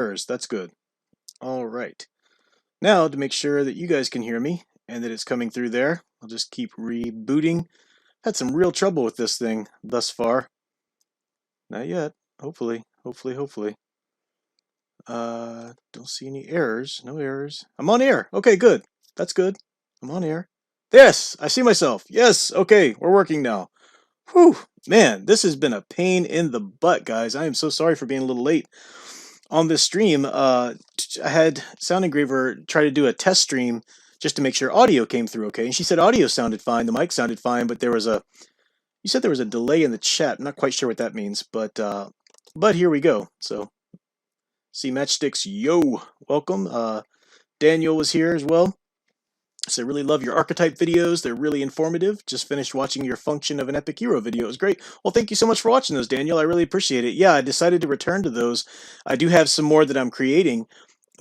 errors. That's good. All right. Now, to make sure that you guys can hear me and that it's coming through there, I'll just keep rebooting. Had some real trouble with this thing thus far. Not yet. Hopefully. Hopefully. Don't see any errors. No errors. I'm on air. Okay, good. That's good. I'm on air. Yes, I see myself. Yes, okay, we're working now. Whew, man, this has been a pain in the butt, guys. I am so sorry for being a little late on this stream. I had Sound Engraver try to do a test stream just to make sure audio came through okay, and she said audio sounded fine, the mic sounded fine, but you said there was a delay in the chat. I'm not quite sure what that means, but here we go. So, see Matchsticks, yo, welcome. Daniel was here as well. So I really love your archetype videos. They're really informative. Just finished watching your Function of an Epic Hero video. It was great. Well, thank you so much for watching those, Daniel. I really appreciate it. Yeah, I decided to return to those. I do have some more that I'm creating,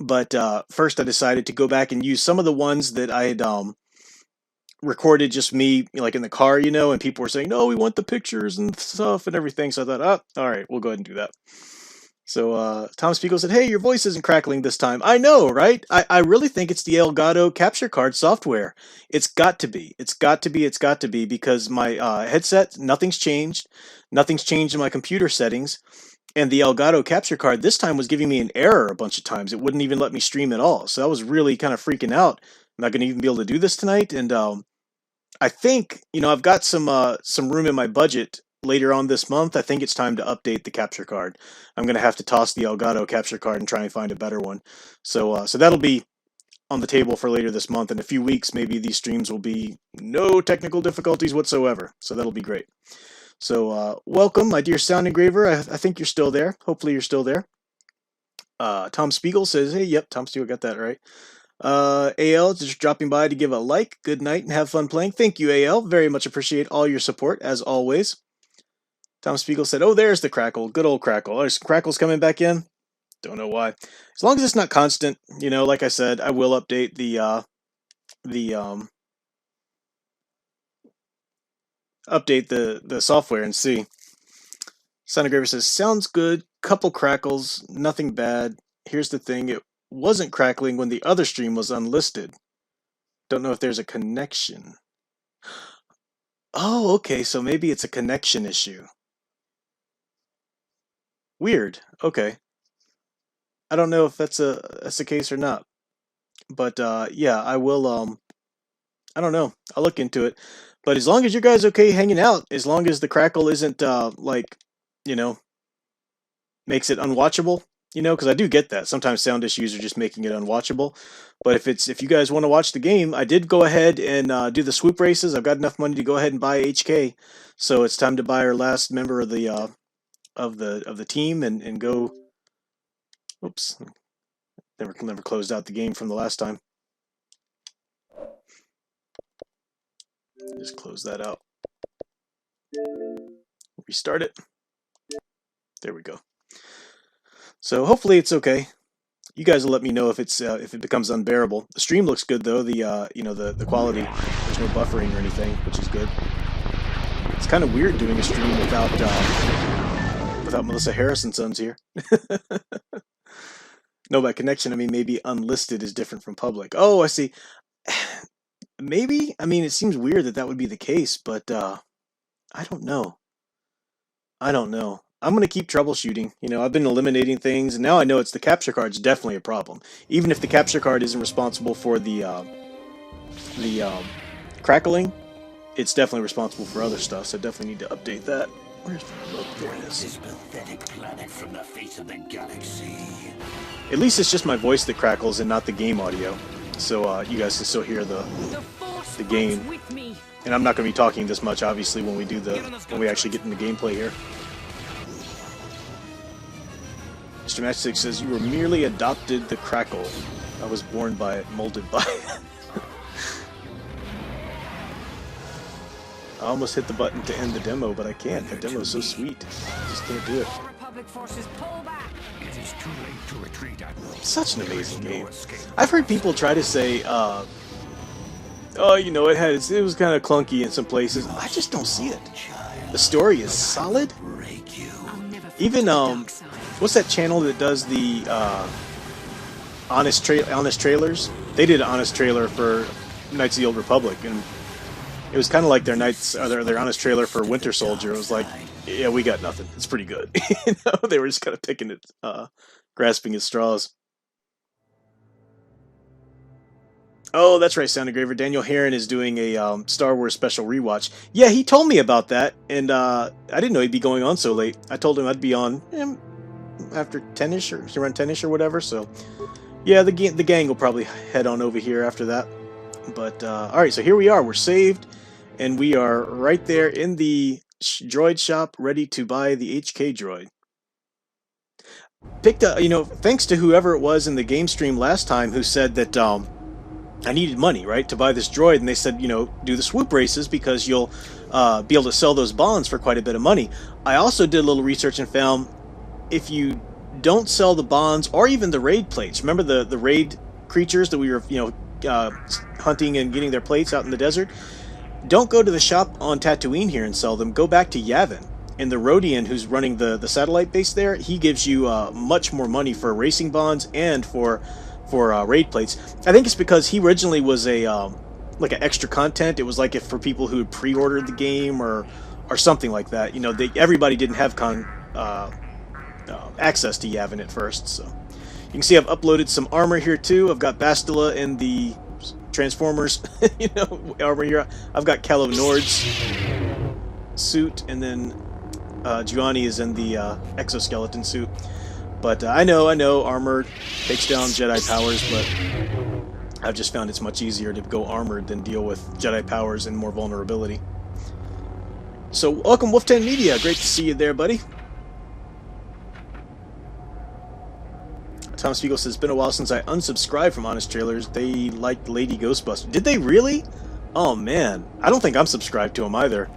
but first I decided to go back and use some of the ones that I had recorded just me, like in the car, and people were saying, no, we want the pictures and stuff and everything. So I thought, oh, all right, we'll go ahead and do that. So Tom Spiegel said, hey, your voice isn't crackling this time. I know, right? I really think it's the Elgato capture card software. It's got to be. It's got to be because my headset, nothing's changed. Nothing's changed in my computer settings. And the Elgato capture card this time was giving me an error a bunch of times. It wouldn't even let me stream at all. So I was really kind of freaking out. I'm not going to even be able to do this tonight. And I think, I've got some room in my budget later on this month. I think it's time to update the capture card. I'm going to have to toss the Elgato capture card and try and find a better one. So that'll be on the table for later this month. In a few weeks, maybe these streams will be no technical difficulties whatsoever. So that'll be great. So welcome, my dear Sound Engraver. I think you're still there. Hopefully you're still there. Tom Spiegel says, hey, yep, Tom Spiegel got that right. AL just dropping by to give a like. Good night and have fun playing. Thank you, AL. Very much appreciate all your support, as always. Tom Spiegel said, oh, there's the crackle. Good old crackle. There's crackles coming back in. Don't know why. As long as it's not constant, like I said, I will update the software and see. Sound Engraver says, sounds good. Couple crackles. Nothing bad. Here's the thing. It wasn't crackling when the other stream was unlisted. Don't know if there's a connection. Oh, okay. So maybe it's a connection issue. Weird. Okay. I don't know if that's the case or not. But yeah, I will I don't know. I'll look into it. But as long as you guys okay hanging out, as long as the crackle isn't makes it unwatchable, because I do get that. Sometimes sound issues are just making it unwatchable. But if you guys want to watch the game, I did go ahead and do the swoop races. I've got enough money to go ahead and buy HK. So it's time to buy our last member of the team and go. Oops, never closed out the game from the last time. Just close that out. Restart it. There we go. So hopefully it's okay. You guys will let me know if it becomes unbearable. The stream looks good though. The quality. There's no buffering or anything, which is good. It's kind of weird doing a stream without Melissa Harrison's sons here. No, by connection I mean maybe unlisted is different from public. Oh, I see. Maybe. I mean, it seems weird that would be the case, but I don't know. I'm going to keep troubleshooting. I've been eliminating things, and now I know it's the capture card's definitely a problem. Even if the capture card isn't responsible for the crackling, it's definitely responsible for other stuff, so I definitely need to update that. Where's the look? There it is. This pathetic planet from the face of the galaxy. At least it's just my voice that crackles and not the game audio. So you guys can still hear the game. And I'm not going to be talking this much, obviously, when we actually get into gameplay here. Mr. Matchstick says, you were merely adopted the crackle. I was born by it, molded by it. I almost hit the button to end the demo, but I can't. The demo is so sweet. I just can't do it. Such an amazing game. I've heard people try to say, oh, it was kind of clunky in some places. I just don't see it. The story is solid. Even what's that channel that does the honest trailers? They did an honest trailer for Knights of the Old Republic, and it was kind of like their Knights, or their honest trailer for Winter Soldier. It was like, yeah, we got nothing. It's pretty good. You know, they were just kind of picking it, grasping at straws. Oh, that's right, Sound Engraver. Daniel Herron is doing a Star Wars special rewatch. Yeah, he told me about that, and I didn't know he'd be going on so late. I told him I'd be on after 10ish or around 10ish or whatever. So, yeah, the gang will probably head on over here after that. But all right, so here we are. We're saved, and we are right there in the droid shop, ready to buy the HK droid. Picked up, you know, thanks to whoever it was in the game stream last time who said that I needed money, right, to buy this droid, and they said, you know, do the swoop races because you'll be able to sell those bonds for quite a bit of money. I also did a little research and found if you don't sell the bonds or even the raid plates, remember the raid creatures that we were, you know, hunting and getting their plates out in the desert? Don't go to the shop on Tatooine here and sell them. Go back to Yavin. And the Rodian, who's running the satellite base there, he gives you much more money for racing bonds and for raid plates. I think it's because he originally was a like an extra content. It was like if for people who had pre-ordered the game or something like that. You know, everybody didn't have access to Yavin at first. So you can see I've uploaded some armor here too. I've got Bastila in the Transformers, you know, armor here. I've got Calo Nord's suit, and then Giovanni is in the exoskeleton suit. But I know armor takes down Jedi powers, but I've just found it's much easier to go armored than deal with Jedi powers and more vulnerability. So welcome, Wolf10 Media. Great to see you there, buddy. Tom Spiegel says, it's been a while since I unsubscribed from Honest Trailers. They liked Lady Ghostbuster. Did they really? Oh, man. I don't think I'm subscribed to them either.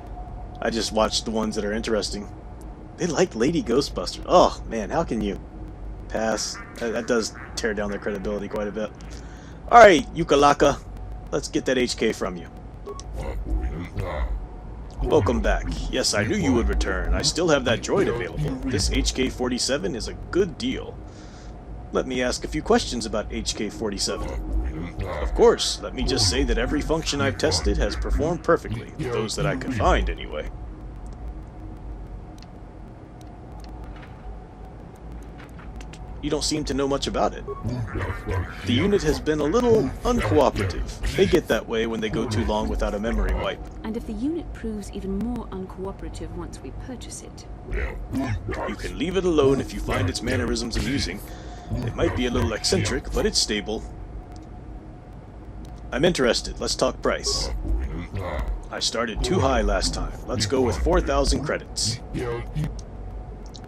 I just watched the ones that are interesting. They liked Lady Ghostbuster. Oh, man. How can you pass? That does tear down their credibility quite a bit. Alright, Yukalaka. Let's get that HK from you. Welcome back. Yes, I knew you would return. I still have that droid available. This HK-47 is a good deal. Let me ask a few questions about HK-47. Of course, let me just say that every function I've tested has performed perfectly, those that I could find anyway. You don't seem to know much about it. The unit has been a little uncooperative. They get that way when they go too long without a memory wipe. And if the unit proves even more uncooperative once we purchase it? You can leave it alone if you find its mannerisms amusing. It might be a little eccentric, but it's stable. I'm interested. Let's talk price. I started too high last time. Let's go with 4,000 credits.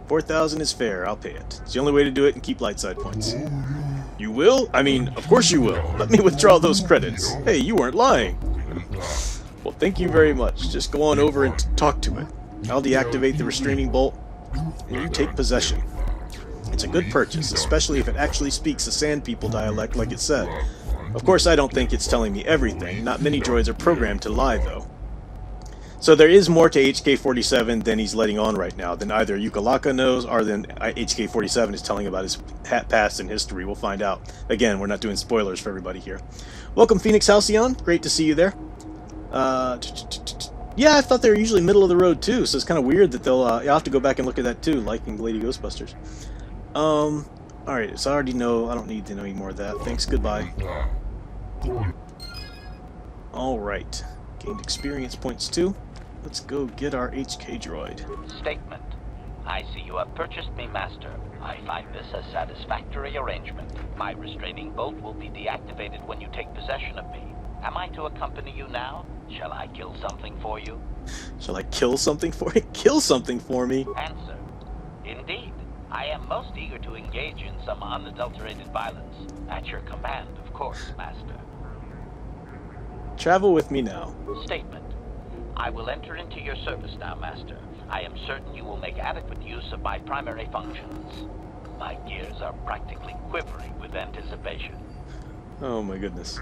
4,000 is fair. I'll pay it. It's the only way to do it and keep light side points. You will? I mean, of course you will. Let me withdraw those credits. Hey, you weren't lying. Well, thank you very much. Just go on over and talk to it. I'll deactivate the restraining bolt, and you take possession. It's a good purchase, especially if it actually speaks the Sand People dialect like it said. Of course, I don't think it's telling me everything. Not many droids are programmed to lie, though. So there is more to HK-47 than he's letting on right now, than either Yukalaka knows, or than HK-47 is telling about his past and history. We'll find out. Again, we're not doing spoilers for everybody here. Welcome, Phoenix Halcyon. Great to see you there. Yeah, I thought they were usually middle of the road, too, so it's kind of weird that they'll... I'll have to go back and look at that, too, liking Lady Ghostbusters. Alright, so I already know, I don't need to know any more of that. Thanks, goodbye. Alright, gained experience points too. Let's go get our HK droid. Statement. I see you have purchased me, Master. I find this a satisfactory arrangement. My restraining bolt will be deactivated when you take possession of me. Am I to accompany you now? Shall I kill something for you? Shall I kill something for you? Kill something for me? Answer. Indeed. I am most eager to engage in some unadulterated violence. At your command, of course, Master. Travel with me now. Statement. I will enter into your service now, Master. I am certain you will make adequate use of my primary functions. My gears are practically quivering with anticipation. Oh my goodness.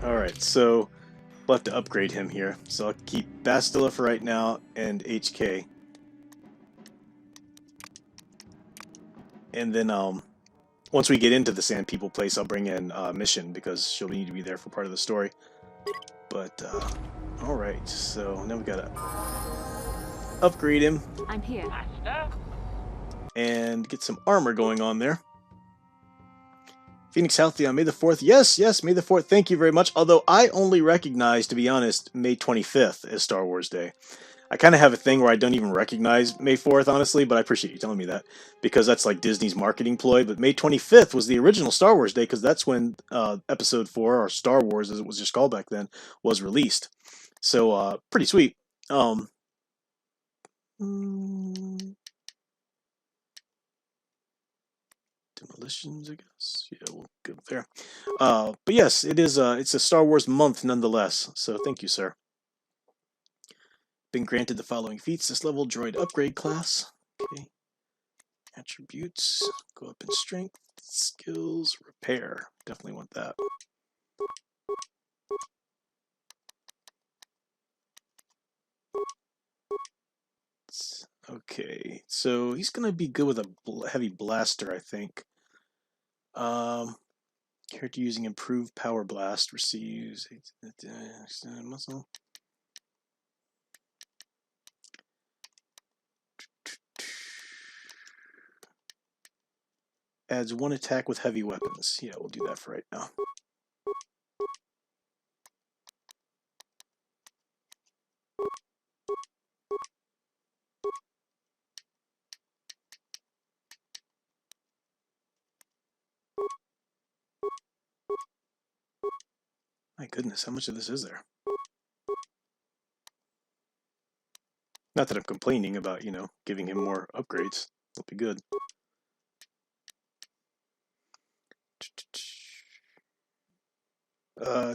Alright, so we'll have to upgrade him here. So I'll keep Bastila for right now and HK. and then once we get into the Sand People place, I'll bring in Mission because she'll need to be there for part of the story. But all right, so now we gotta upgrade him. I'm here. Master? And get some armor going on there. Phoenix Healthy on May the 4th. Yes, yes, May the 4th. Thank you very much. Although I only recognize, to be honest, May 25th as Star Wars Day. I kind of have a thing where I don't even recognize May 4th, honestly, but I appreciate you telling me that because that's like Disney's marketing ploy. But May 25th was the original Star Wars Day because that's when Episode 4, or Star Wars as it was just called back then, was released. So, pretty sweet. Demolitions, I guess. Yeah, we'll go there. But yes, it is. It's a Star Wars month nonetheless. So thank you, sir. Been granted the following feats this level: droid upgrade class. Okay. Attributes go up in strength, skills, repair. Definitely want that. Okay, so he's gonna be good with a heavy blaster, I think. Character using improved power blast receives muscle. Adds 1 attack with heavy weapons. Yeah, we'll do that for right now. My goodness, how much of this is there? Not that I'm complaining about, giving him more upgrades. That'll be good.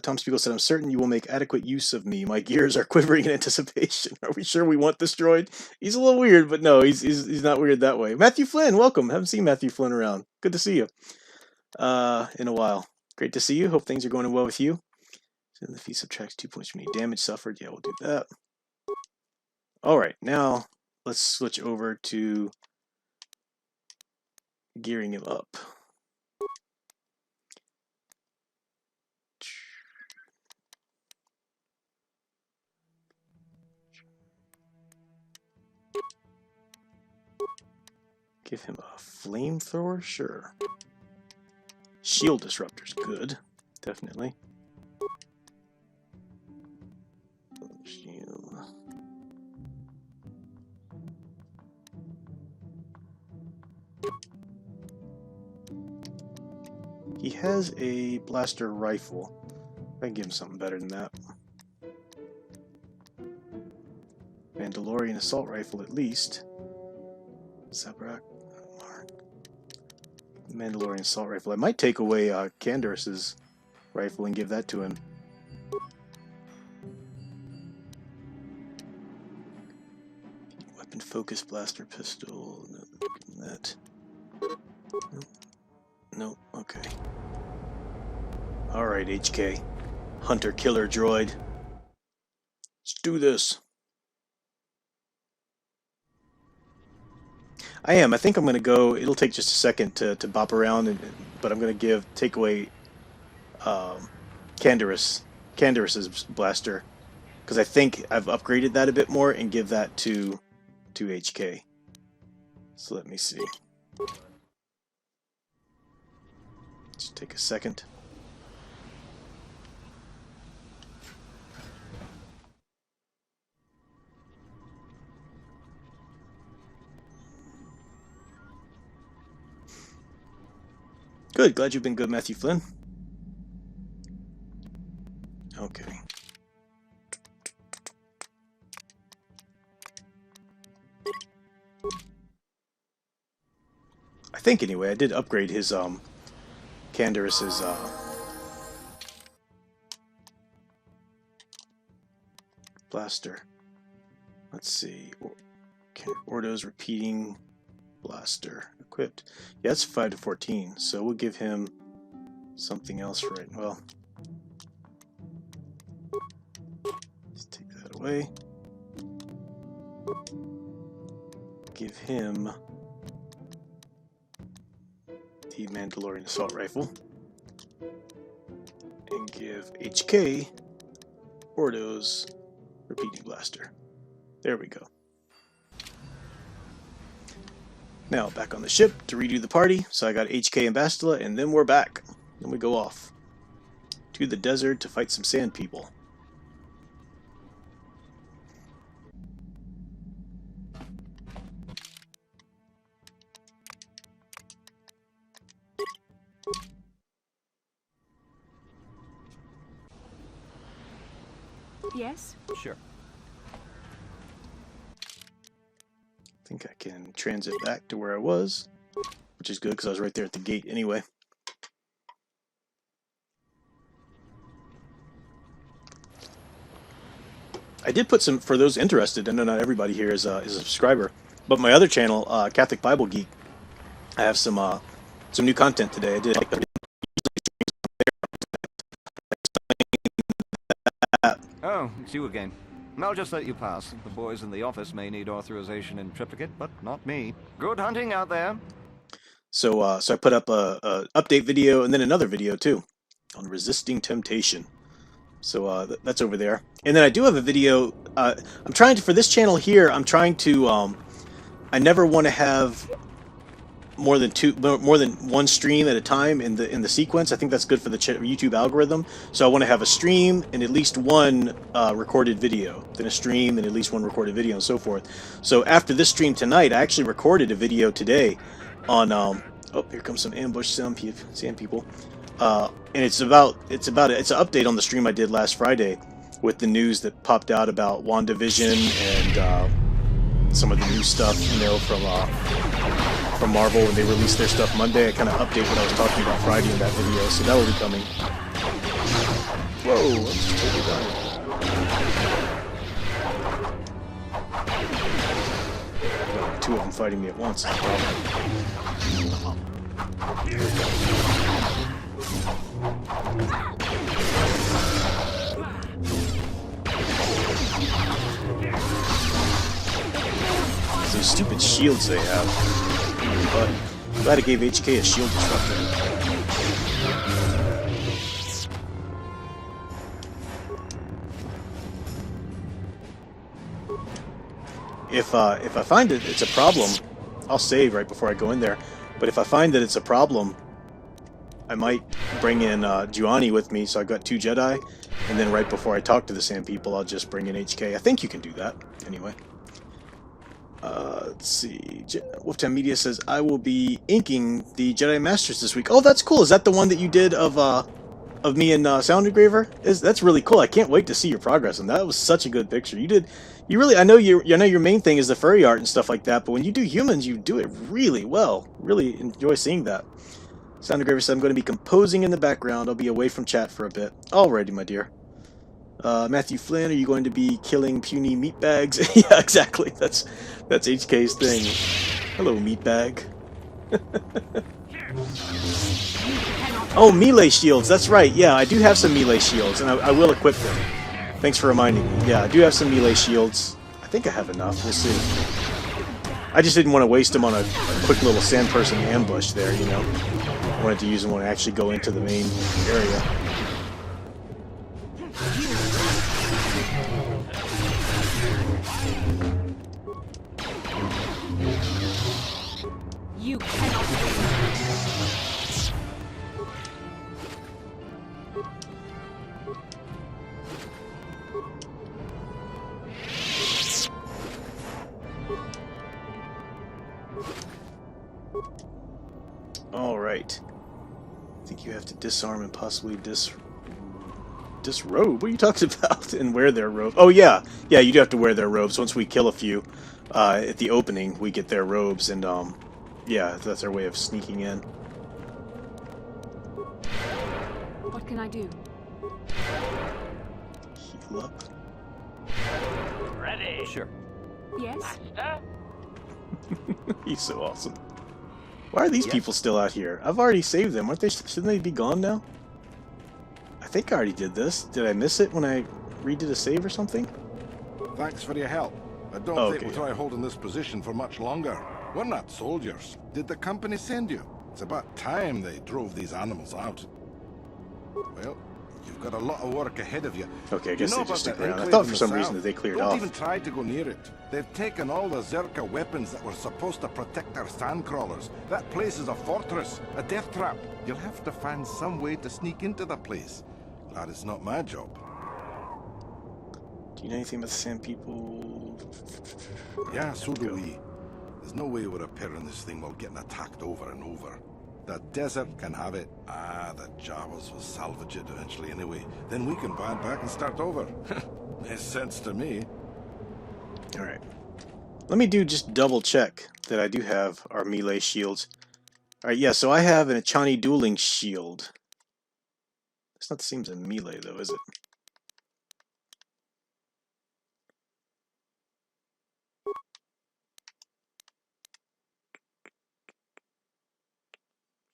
Tom Spiegel said, I'm certain you will make adequate use of me. My gears are quivering in anticipation. Are we sure we want this droid? He's a little weird, but no, he's not weird that way. Matthew Flynn, welcome. Haven't seen Matthew Flynn around. Good to see you. In a while. Great to see you. Hope things are going well with you. So the feat subtracts 2 points from any damage suffered. Yeah, we'll do that. Alright, now let's switch over to gearing him up. Give him a flamethrower? Sure. Shield disruptor's good. Definitely. Shield. He has a blaster rifle. I can give him something better than that. Mandalorian assault rifle at least. Sabrak. Mandalorian assault rifle. I might take away Canderous' rifle and give that to him. Weapon focus blaster pistol. No, that. No. Okay. Alright, HK. Hunter killer droid. Let's do this. I am. I think I'm going to go. It'll take just a second to bop around, but I'm going to take away Canderous's blaster because I think I've upgraded that a bit more and give that to HK. So let me see. Just take a second. Good. Glad you've been good, Matthew Flynn. Okay. I think anyway, I did upgrade his Canderous's blaster. Let's see. Ordo's repeating blaster equipped. Yeah, that's 5 to 14, so we'll give him something else right. Well, let's take that away. Give him the Mandalorian assault rifle and give HK Ordo's repeating blaster. There we go. Now back on the ship to redo the party. So I got HK and Bastila, and then we're back. Then we go off to the desert to fight some sand people. Yes? Sure. I think I can transit back to where I was, which is good because I was right there at the gate anyway. I did put some, for those interested, I know not everybody here is a subscriber, but my other channel, Catholic Bible Geek, I have some new content today. I did. Oh, it's you again. I'll just let you pass. The boys in the office may need authorization in triplicate, but not me. Good hunting out there. So I put up a update video and then another video too on resisting temptation. So that's over there. And then I do have a video. I'm trying to, for this channel here, I'm trying to. I never want to have more than one stream at a time in the sequence. I think that's good for the YouTube algorithm. So I want to have a stream and at least one recorded video, then a stream and at least one recorded video, and so forth. So after this stream tonight, I actually recorded a video today on oh, here comes some ambush sand people, and it's an update on the stream I did last Friday with the news that popped out about WandaVision and some of the new stuff, you know, from Marvel when they released their stuff Monday. I kind of update what I was talking about Friday in that video, so that will be coming. Whoa, I'm just totally done. Two of them fighting me at once. Those stupid shields they have. But I'm glad I gave HK a shield disruptor. If I find that it's a problem, I'll save right before I go in there. But if I find that it's a problem, I might bring in Juani with me, so I've got 2 Jedi, and then right before I talk to the Sand People, I'll just bring in HK. I think you can do that, anyway. Let's see. Wolftime Media says, I will be inking the Jedi Masters this week. Oh, that's cool. Is that the one that you did of me and Sound Engraver? That's really cool. I can't wait to see your progress, and that was such a good picture. You really, I know your main thing is the furry art and stuff like that, but when you do humans, you do it really well. Really enjoy seeing that. Sound Engraver said, I'm going to be composing in the background. I'll be away from chat for a bit. Alrighty, my dear. Matthew Flynn, are you going to be killing puny meatbags? Yeah, exactly. That's HK's thing. Hello, meatbag. Oh, melee shields. That's right. Yeah, I do have some melee shields, and I will equip them. Thanks for reminding me. Yeah, I do have some melee shields. I think I have enough. We'll see. I just didn't want to waste them on a quick little sand person ambush there, you know. I wanted to use them when I actually go into the main area. You cannot. All right. I think you have to disarm and possibly disrobe. What are you talking about? And wear their robe. Oh yeah, yeah. You do have to wear their robes. Once we kill a few at the opening, we get their robes, and yeah, that's our way of sneaking in. What can I do? Heal up. Ready? Sure. Yes? Master? He's so awesome. Why are these Yes. people still out here? I've already saved them. Aren't they? Shouldn't they be gone now? I think I already did this. Did I miss it when I redid a save or something? Thanks for your help. I don't think we'll try holding this position for much longer. We're not soldiers. Did the company send you? It's about time they drove these animals out. Well, you've got a lot of work ahead of you. Okay, I Do you guess know they about just stick that around. I enclave thought in for the some south? reason that they cleared Don't off. even try to go near it. They've taken all the Zerka weapons that were supposed to protect our sandcrawlers. That place is a fortress, a death trap. You'll have to find some way to sneak into the place. That is not my job. Do you know anything about the Sand People? Yeah, so do we. There's no way we're repairing this thing while getting attacked over and over. The desert can have it. Ah, the Jawas will salvage it eventually anyway. Then we can buy it back and start over. Makes sense to me. Alright. Let me just double check that I do have our melee shields. Alright, yeah, so I have an Achani dueling shield. It's not the same as a melee though, is it?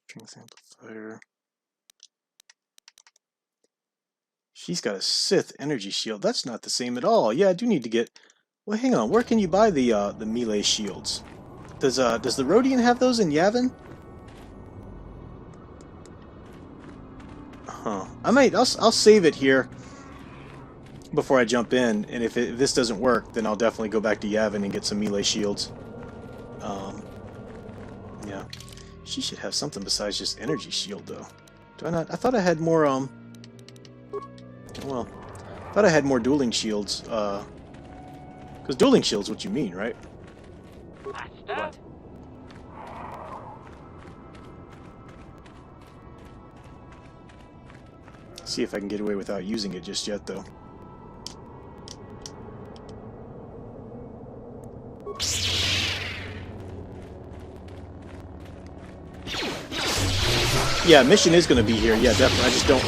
Strength amplifier. She's got a Sith energy shield. That's not the same at all. Yeah, I do need to get... Well, hang on. Where can you buy the melee shields? Does the Rhodian have those in Yavin? Huh. I'll save it here before I jump in, and if this doesn't work, then I'll definitely go back to Yavin and get some melee shields. Yeah. She should have something besides just energy shield, though. Do I not? I thought I had more, well, I thought I had more dueling shields, because dueling shield's what you mean, right? Master? See if I can get away without using it just yet, though. Yeah, mission is going to be here. Yeah, definitely. I just don't,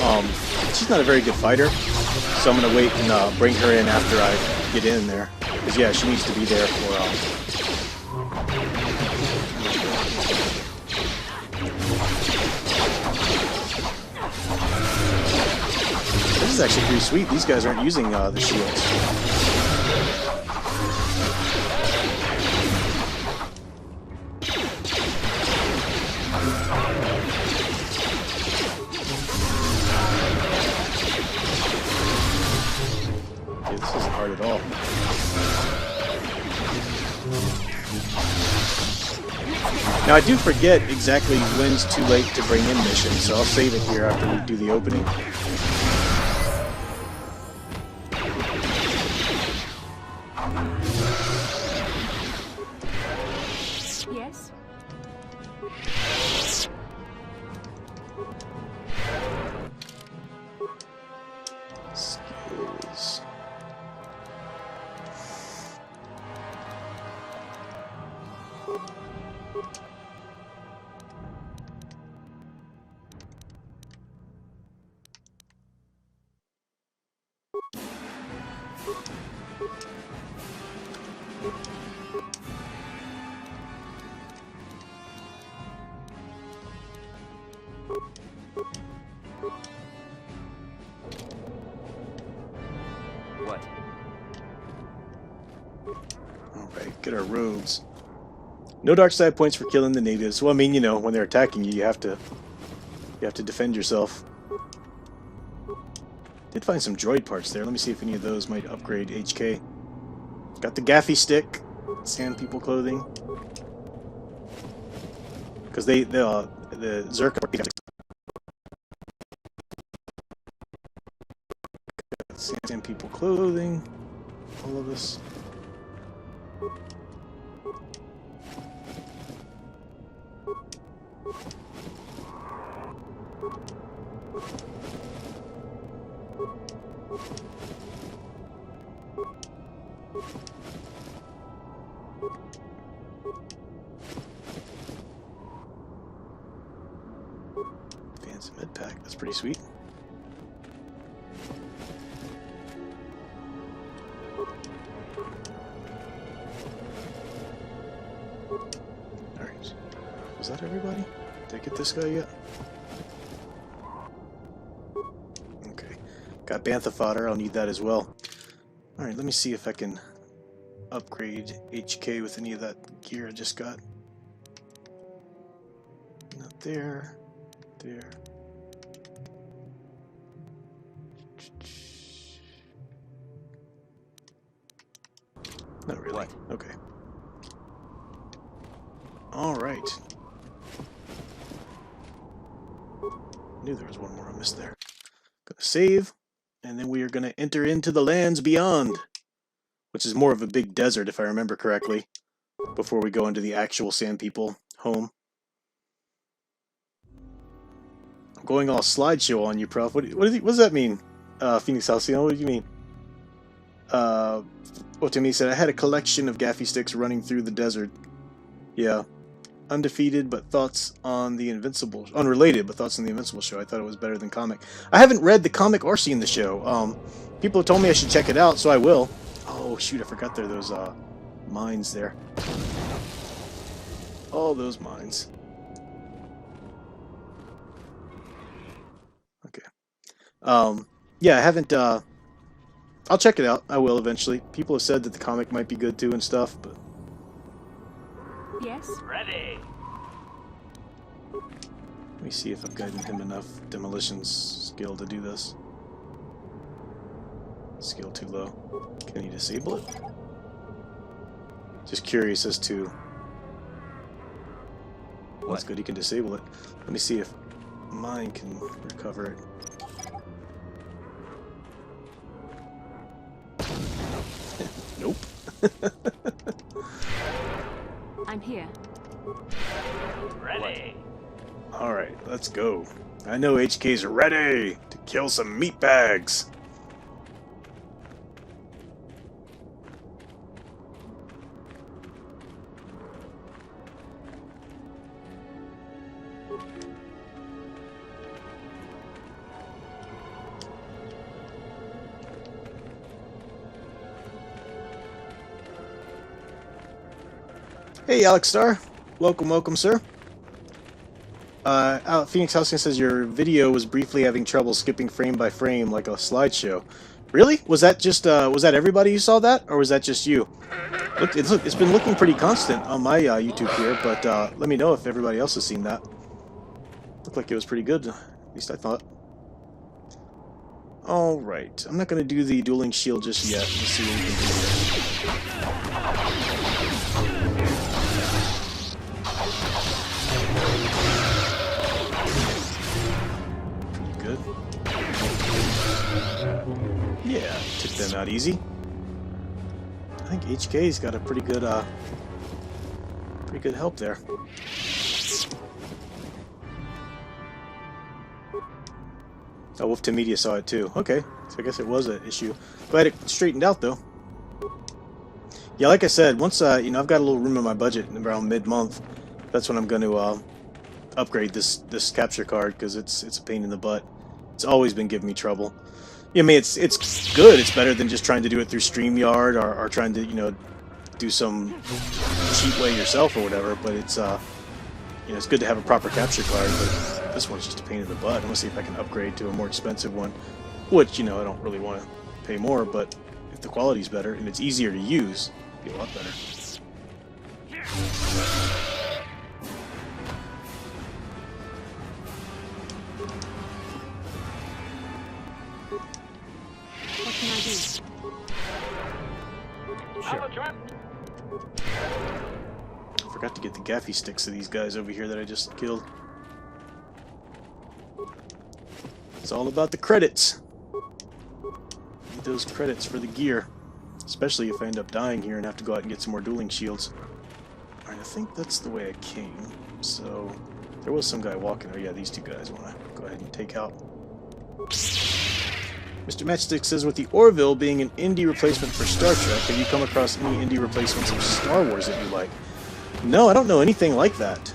she's not a very good fighter, so I'm going to wait and bring her in after I get in there. Because, yeah, she needs to be there for, This is actually pretty sweet. These guys aren't using the shields. Yeah, this isn't hard at all. Now I do forget exactly when's too late to bring in missions, so I'll save it here after we do the opening. Yes? Skills. What? Alright, get our robes. No dark side points for killing the natives. Well, I mean, you know, when they're attacking you, you have to defend yourself. Did find some droid parts there. Let me see if any of those might upgrade HK. Got the gaffy stick, Sand People clothing. Because the Zerka Sand People clothing. All of this. Fancy med pack. That's pretty sweet. Alright. Was that everybody? Did I get this guy yet? Okay. Got Bantha fodder. I'll need that as well. Alright, let me see if I can upgrade HK with any of that gear I just got. Nope. there, there. Not really. What? Okay. All right. Knew there was one more I missed there. Gonna save, and then we are gonna enter into the lands beyond, which is more of a big desert if I remember correctly, before we go into the actual Sand People home. I'm going all slideshow on you, Prof. What does that mean? Phoenix Halcyon, what do you mean? Otemi said, I had a collection of gaffy sticks running through the desert. Yeah. Undefeated, but thoughts on the Invincible... Unrelated, but thoughts on the Invincible show. I thought it was better than comic. I haven't read the comic or seen the show. People have told me I should check it out, so I will. Oh, shoot, I forgot there are those, mines there. All those mines. Okay. Yeah, I haven't, I'll check it out. I will eventually. People have said that the comic might be good too and stuff, but... Yes? Ready. Let me see if I've gotten him enough demolitions skill to do this. Skill too low. Can he disable it? Just curious as to... Well, that's good, he can disable it. Let me see if mine can recover it. Nope. I'm here. Ready. Alright, let's go. I know HK's ready to kill some meat bags. Hey, Alex Star. Welcome, sir. Phoenix Housing says your video was briefly having trouble skipping frame by frame like a slideshow. Really? Was that just, was that everybody who saw that? Or was that just you? Look, it's been looking pretty constant on my YouTube here, but let me know if everybody else has seen that. Looked like it was pretty good, at least I thought. Alright, I'm not going to do the dueling shield just yet. Let's see what we can do here. Good. Yeah, took them out easy. I think HK's got a pretty good help there. Oh, Wolf to Media saw it too. Okay, so I guess it was an issue. Glad it straightened out though. Yeah, like I said, once you know, I've got a little room in my budget around mid-month. That's when I'm going to upgrade this capture card because it's a pain in the butt. It's always been giving me trouble. Yeah, I mean it's good. It's better than just trying to do it through StreamYard or trying to, you know, do some cheap way yourself or whatever. But it's you know, it's good to have a proper capture card. But this one's just a pain in the butt. I'm gonna see if I can upgrade to a more expensive one, which, you know, I don't really want to pay more. But if the quality's better and it's easier to use, it'll be a lot better. What can I do? Sure. I forgot to get the gaffy sticks of these guys over here that I just killed. It's all about the credits. Need those credits for the gear. Especially if I end up dying here and have to go out and get some more dueling shields. Alright, I think that's the way I came. So, there was some guy walking. Oh yeah, these two guys I want to go ahead and take out. Mr. Matchstick says, with the Orville being an indie replacement for Star Trek, have you come across any indie replacements of Star Wars that you like? No, I don't know anything like that.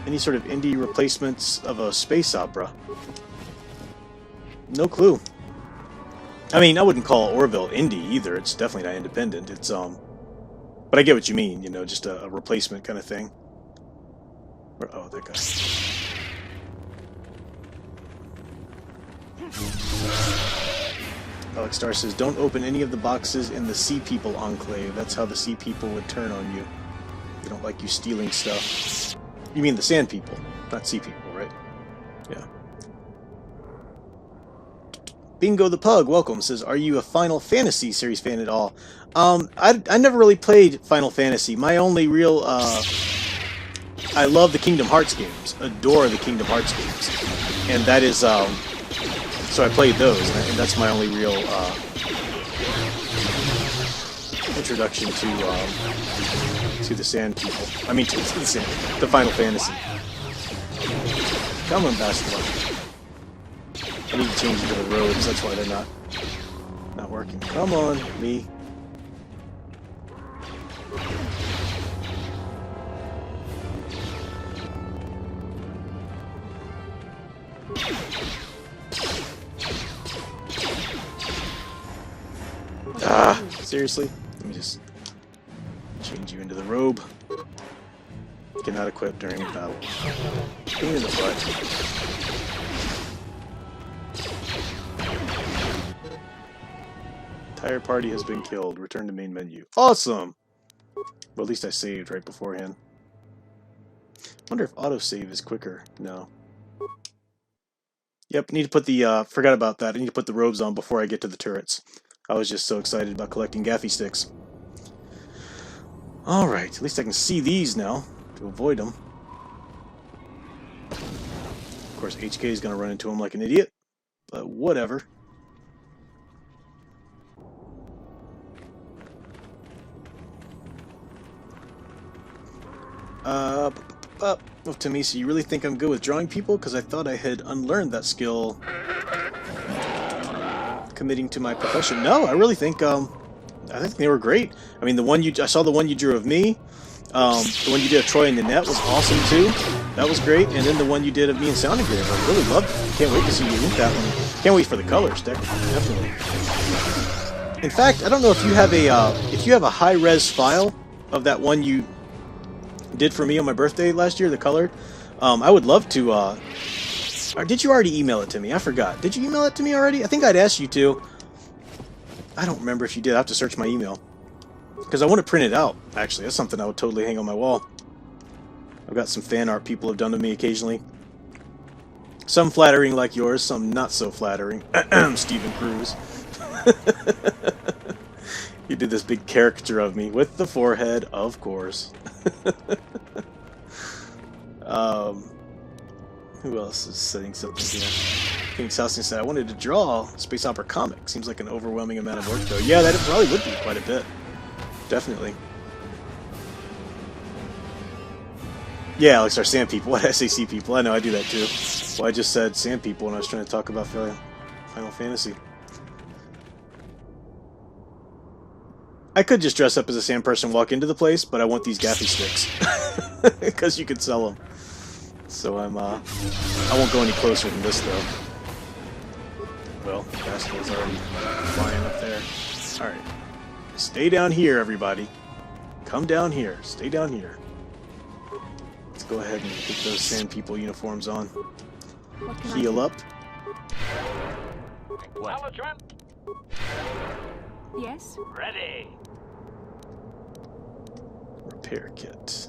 Any sort of indie replacements of a space opera? No clue. I mean, I wouldn't call Orville indie either. It's definitely not independent. It's, but I get what you mean, you know, just a replacement kind of thing. Oh, that guy. Alex Star says, don't open any of the boxes in the Sea People Enclave. That's how the Sea People would turn on you. They don't like you stealing stuff. You mean the Sand People? Not see people, right? Yeah. Bingo the Pug, welcome, says, are you a Final Fantasy series fan at all? I never really played Final Fantasy. My only real, I love the Kingdom Hearts games. Adore the Kingdom Hearts games. And that is, so I played those, and that's my only real, introduction to the Sand People. I mean, to the Final Fantasy. Come on, basketball. I need to change it to the robes, that's why they're not working. Come on, me. Ah, seriously? Let me just change you into the robe. Cannot equip during battle. Pain in the butt. Entire party has been killed. Return to main menu. Awesome! Well, at least I saved right beforehand. Wonder if autosave is quicker. No. Yep, need to put the, forgot about that. I need to put the robes on before I get to the turrets. I was just so excited about collecting gaffy sticks. Alright, at least I can see these now, to avoid them. Of course, HK is going to run into him like an idiot, but whatever. Tamisa, you really think I'm good with drawing people? Because I thought I had unlearned that skill committing to my profession. No, I really think they were great. I mean, I saw the one you drew of me. The one you did of Troy and Nanette was awesome too. That was great. And then the one you did of me and Soundagrave, I really loved it. Can't wait to see you ink that one. Can't wait for the colors, definitely. In fact, I don't know if you have a high res file of that one you did for me on my birthday last year, the color. I would love to. Or did you already email it to me? I forgot. Did you email it to me already? I think I'd asked you to. I don't remember if you did. I have to search my email. Because I want to print it out, actually. That's something I would totally hang on my wall. I've got some fan art people have done to me occasionally. Some flattering like yours, some not so flattering. Stephen Cruz. You did this big caricature of me with the forehead, of course. Who else is saying something here? King Sousing said, I wanted to draw Space Opera comic. Seems like an overwhelming amount of work, though. Yeah, that probably would be quite a bit. Definitely. Yeah, Alex, our Sand People. What SAC people? I know, I do that too. Well, I just said Sand People when I was trying to talk about Final Fantasy. I could just dress up as a sand person and walk into the place, but I want these gaffy sticks. Because you could sell them. So I won't go any closer than this, though. Well, the basketball's already flying up there. Alright. Stay down here, everybody. Come down here. Stay down here. Let's go ahead and get those Sand People uniforms on. Heal up. Acknowledgement. Yes? Ready. Repair kit.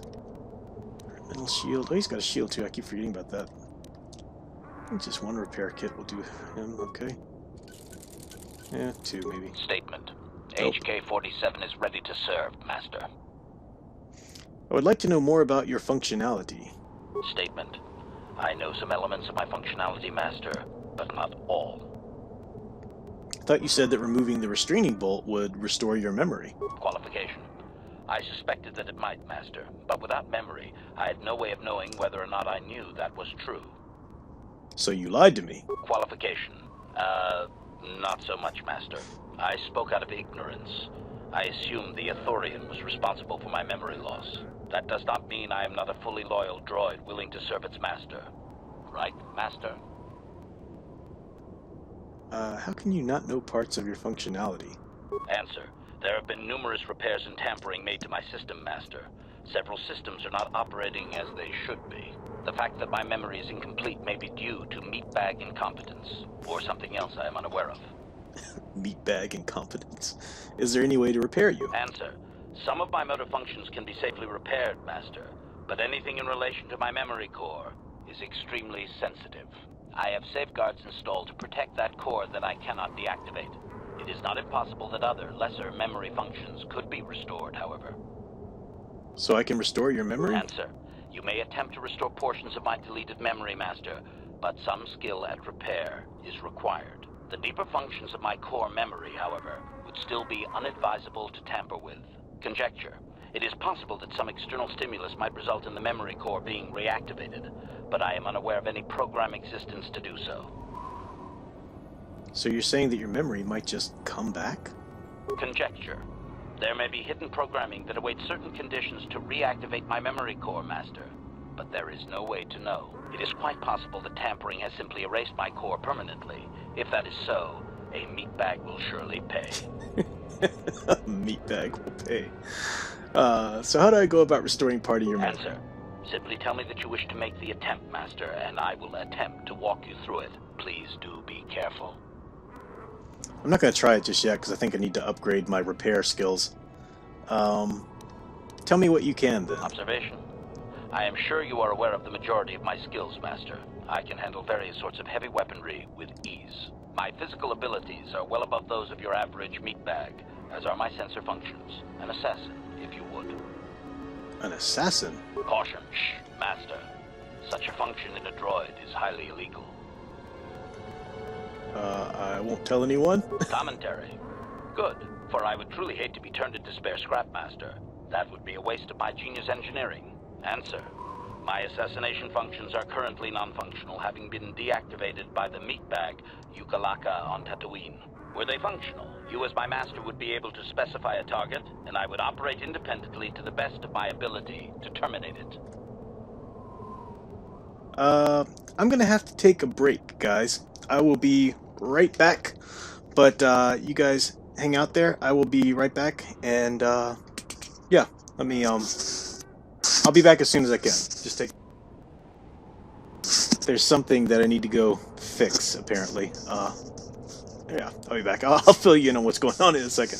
Metal shield. Oh, he's got a shield too. I keep forgetting about that. I think just one repair kit will do him. Okay. Yeah, two maybe. Statement. Oh. HK-47 is ready to serve, Master. I would like to know more about your functionality. Statement. I know some elements of my functionality, Master, but not all. I thought you said that removing the restraining bolt would restore your memory. Qualification. I suspected that it might, Master, but without memory, I had no way of knowing whether or not I knew that was true. So you lied to me. Qualification. Not so much, Master. I spoke out of ignorance. I assumed the Athorian was responsible for my memory loss. That does not mean I am not a fully loyal droid willing to serve its master. Right, Master? How can you not know parts of your functionality? Answer. There have been numerous repairs and tampering made to my system, Master. Several systems are not operating as they should be. The fact that my memory is incomplete may be due to meatbag incompetence, or something else I am unaware of. Meatbag incompetence. Is there any way to repair you? Answer. Some of my motor functions can be safely repaired, Master, but anything in relation to my memory core is extremely sensitive. I have safeguards installed to protect that core that I cannot deactivate. It is not impossible that other, lesser memory functions could be restored, however. So I can restore your memory? Answer. You may attempt to restore portions of my deleted memory, Master, but some skill at repair is required. The deeper functions of my core memory, however, would still be unadvisable to tamper with. Conjecture. It is possible that some external stimulus might result in the memory core being reactivated, but I am unaware of any program existence to do so. So you're saying that your memory might just come back? Conjecture. There may be hidden programming that awaits certain conditions to reactivate my memory core, Master, but there is no way to know. It is quite possible that tampering has simply erased my core permanently. If that is so, a meatbag will surely pay. A meatbag will pay. So how do I go about restoring part of your memory? Answer. Simply tell me that you wish to make the attempt, Master, and I will attempt to walk you through it. Please do be careful. I'm not going to try it just yet because I think I need to upgrade my repair skills. Tell me what you can then. Observation. I am sure you are aware of the majority of my skills, Master. I can handle various sorts of heavy weaponry with ease. My physical abilities are well above those of your average meatbag, as are my sensor functions. An assassin, if you would. An assassin? Caution. Shh, Master. Such a function in a droid is highly illegal. I won't tell anyone. Commentary. Good, for I would truly hate to be turned into spare scrap, Master. That would be a waste of my genius engineering. Answer. My assassination functions are currently non-functional, having been deactivated by the meatbag Yukalaka on Tatooine. Were they functional, you as my master would be able to specify a target, and I would operate independently to the best of my ability to terminate it. I'm gonna have to take a break, guys. I will be right back, but you guys hang out there. I will be right back, and yeah, let me I'll be back as soon as I can. Just take. There's something that I need to go fix, apparently. Yeah, I'll be back. I'll fill you in on what's going on in a second.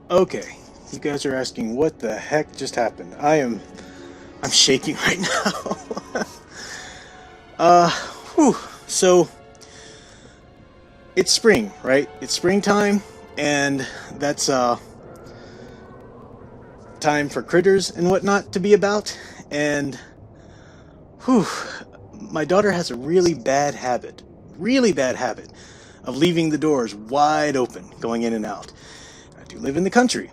Okay, you guys are asking what the heck just happened. I'm shaking right now. uh, whew. So it's spring, right? It's springtime, and that's time for critters and whatnot to be about. And whew, my daughter has a really bad habit of leaving the doors wide open, going in and out. I do live in the country.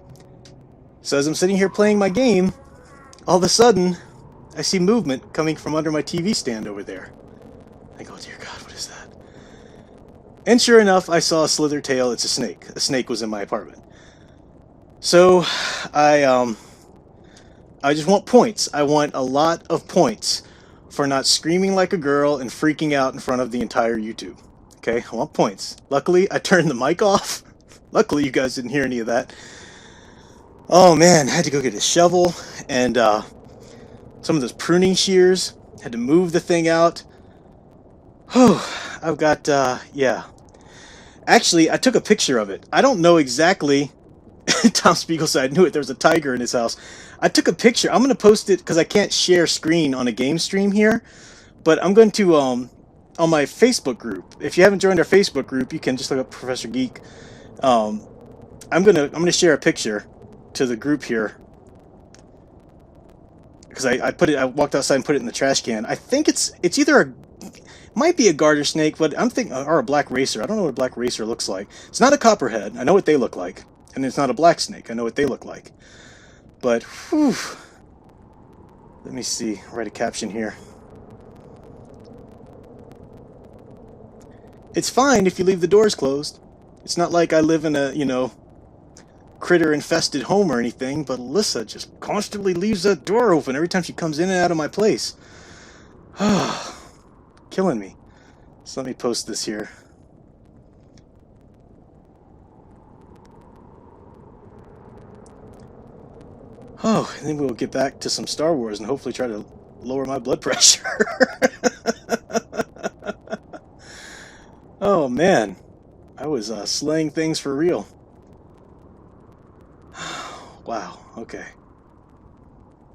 So as I'm sitting here playing my game, all of a sudden, I see movement coming from under my TV stand over there. I go, dear God, what is that? And sure enough, I saw a slither tail. It's a snake. A snake was in my apartment. So I just want points. I want a lot of points for not screaming like a girl and freaking out in front of the entire YouTube. Okay, I want points. Luckily, I turned the mic off. Luckily, you guys didn't hear any of that. Oh man, I had to go get a shovel and some of those pruning shears. Had to move the thing out. Oh, I've got, yeah. Actually, I took a picture of it. I don't know exactly. Tom Spiegel said I knew it. There was a tiger in his house. I took a picture. I'm going to post it because I can't share screen on a game stream here. But I'm going to, on my Facebook group. If you haven't joined our Facebook group, you can just look up Professor Geek. I'm gonna share a picture to the group here because I walked outside and put it in the trash can. I think it's either might be a garter snake, but I'm thinking, or a black racer. I don't know what a black racer looks like. It's not a copperhead. I know what they look like, and it's not a black snake. I know what they look like. But whew, let me see. Write a caption here. It's fine if you leave the doors closed. It's not like I live in a, critter-infested home or anything, but Alyssa just constantly leaves that door open every time she comes in and out of my place. Killing me. So let me post this here. Oh, and then we'll get back to some Star Wars and hopefully try to lower my blood pressure. Oh man, I was slaying things for real. Wow, okay.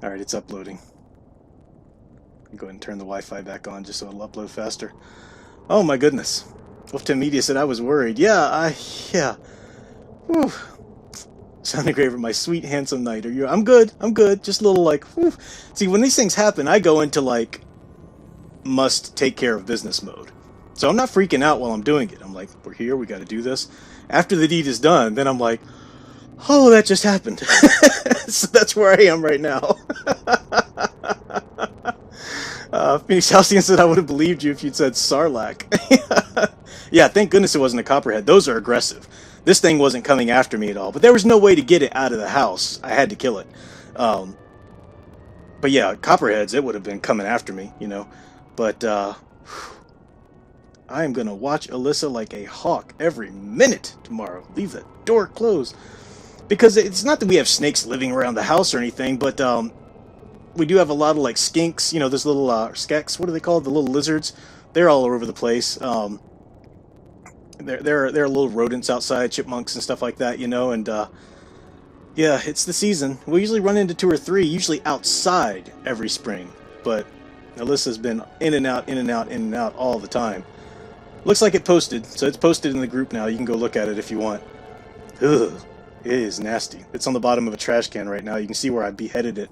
Alright, it's uploading. Go ahead and turn the Wi-Fi back on just so it'll upload faster. Oh my goodness. Wolfton Media said I was worried. Yeah. Whew. Sound engraver, my sweet handsome knight. Are you? I'm good. Just a little like, whew. See, when these things happen, I go into like must take care of business mode. So I'm not freaking out while I'm doing it. I'm like, we're here, we got to do this. After the deed is done, then I'm like, oh, that just happened. So that's where I am right now. Phoenix Halcyon said I would have believed you if you'd said Sarlacc. Yeah, thank goodness it wasn't a copperhead. Those are aggressive. This thing wasn't coming after me at all, but there was no way to get it out of the house. I had to kill it. But yeah, copperheads, it would have been coming after me, But I am going to watch Alyssa like a hawk every minute tomorrow. Leave the door closed. Because it's not that we have snakes living around the house or anything, but we do have a lot of like skinks, those little skeks, what are they called? The little lizards. They're all over the place. They're little rodents outside, chipmunks and stuff like that, and yeah, it's the season. We usually run into 2 or 3, usually outside every spring, but Alyssa's been in and out all the time. Looks like it posted, so it's posted in the group now. You can go look at it if you want. Ugh, it is nasty. It's on the bottom of a trash can right now. You can see where I beheaded it,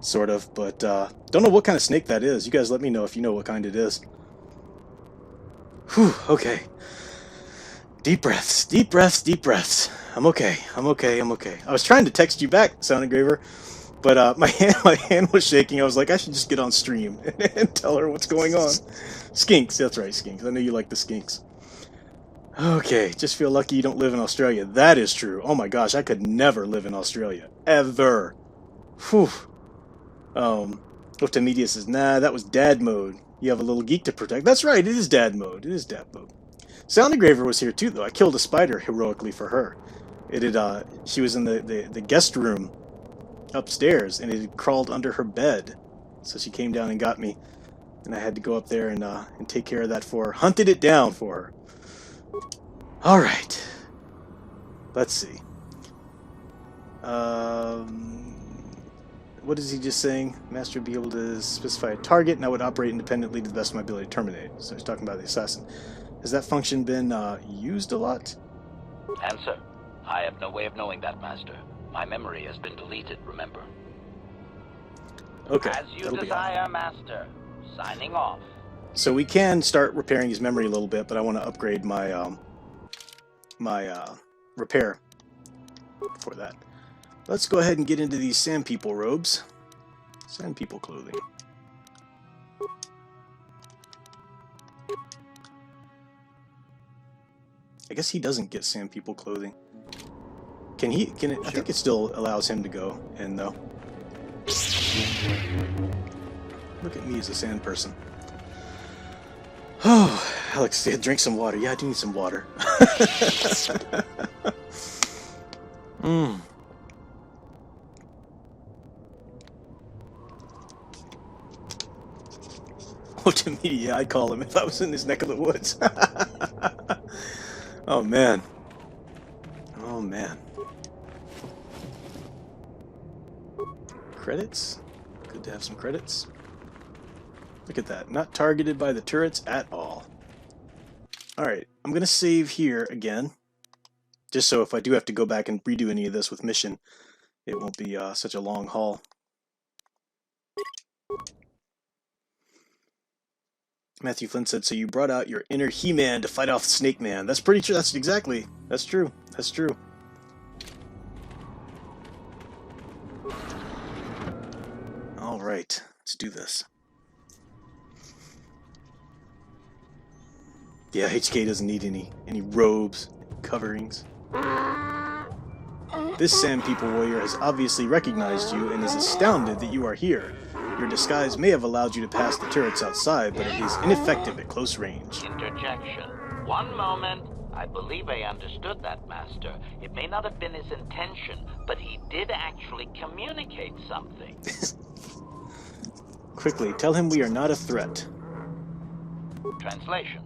sort of, but don't know what kind of snake that is. You guys let me know if you know what kind it is. Whew, okay. Deep breaths, deep breaths, deep breaths. I'm okay. I was trying to text you back, Sound Engraver, but my hand was shaking. I was like, I should just get on stream and tell her what's going on. Skinks, that's right, skinks. I know you like the skinks. Okay, just feel lucky you don't live in Australia. That is true. Oh my gosh, I could never live in Australia. Ever. Whew. Lifta Media says, nah, that was dad mode. You have a little geek to protect. That's right, it is dad mode. Sound Engraver was here too, though. I killed a spider heroically for her. She was in the guest room upstairs, and it had crawled under her bed. So she came down and got me, and I had to go up there and take care of that for her. Hunted it down for her. All right. Let's see. What is he just saying? Master would be able to specify a target, and I would operate independently to the best of my ability to terminate. So he's talking about the assassin. Has that function been used a lot? Answer. I have no way of knowing that, Master. My memory has been deleted, remember? Okay. As you desire, Master. Signing off. So we can start repairing his memory a little bit, but I want to upgrade my repair for that. Let's go ahead and get into these Sand People robes. Sand People clothing. I guess he doesn't get Sand People clothing. Can he? Can it? Sure. I think it still allows him to go in though. Look at me as a sand person. Oh, Alex, drink some water. Yeah, I do need some water. Oh, to me, yeah, I'd call him if I was in this neck of the woods. Oh, man. Oh, man. Credits? Good to have some credits. Look at that. Not targeted by the turrets at all. Alright, I'm going to save here again. Just so if I do have to go back and redo any of this with mission, it won't be such a long haul. Matthew Flynn said, so you brought out your inner He-Man to fight off Snake Man. That's pretty true. That's exactly. That's true. That's true. Alright, let's do this. Yeah, HK doesn't need any robes, coverings. This Sand People warrior has obviously recognized you and is astounded that you are here. Your disguise may have allowed you to pass the turrets outside, but it is ineffective at close range. Interjection. One moment. I believe I understood that, Master. It may not have been his intention, but he did actually communicate something. Quickly, tell him we are not a threat. Translation.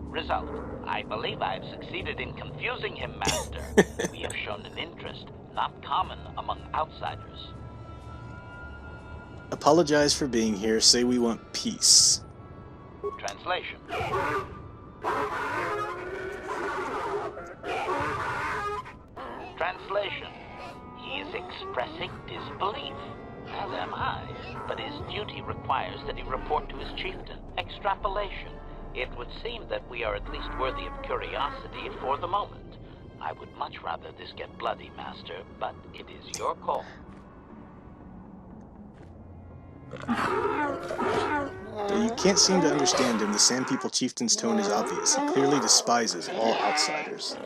Result. I believe I have succeeded in confusing him, Master. We have shown an interest not common among outsiders. Apologize for being here. Say we want peace. Translation. Translation. He is expressing disbelief, as am I, but his duty requires that he report to his chieftain. Extrapolation. It would seem that we are at least worthy of curiosity for the moment. I would much rather this get bloody, Master, but it is your call. You can't seem to understand him. The Sand People chieftain's tone is obvious. He clearly despises all outsiders.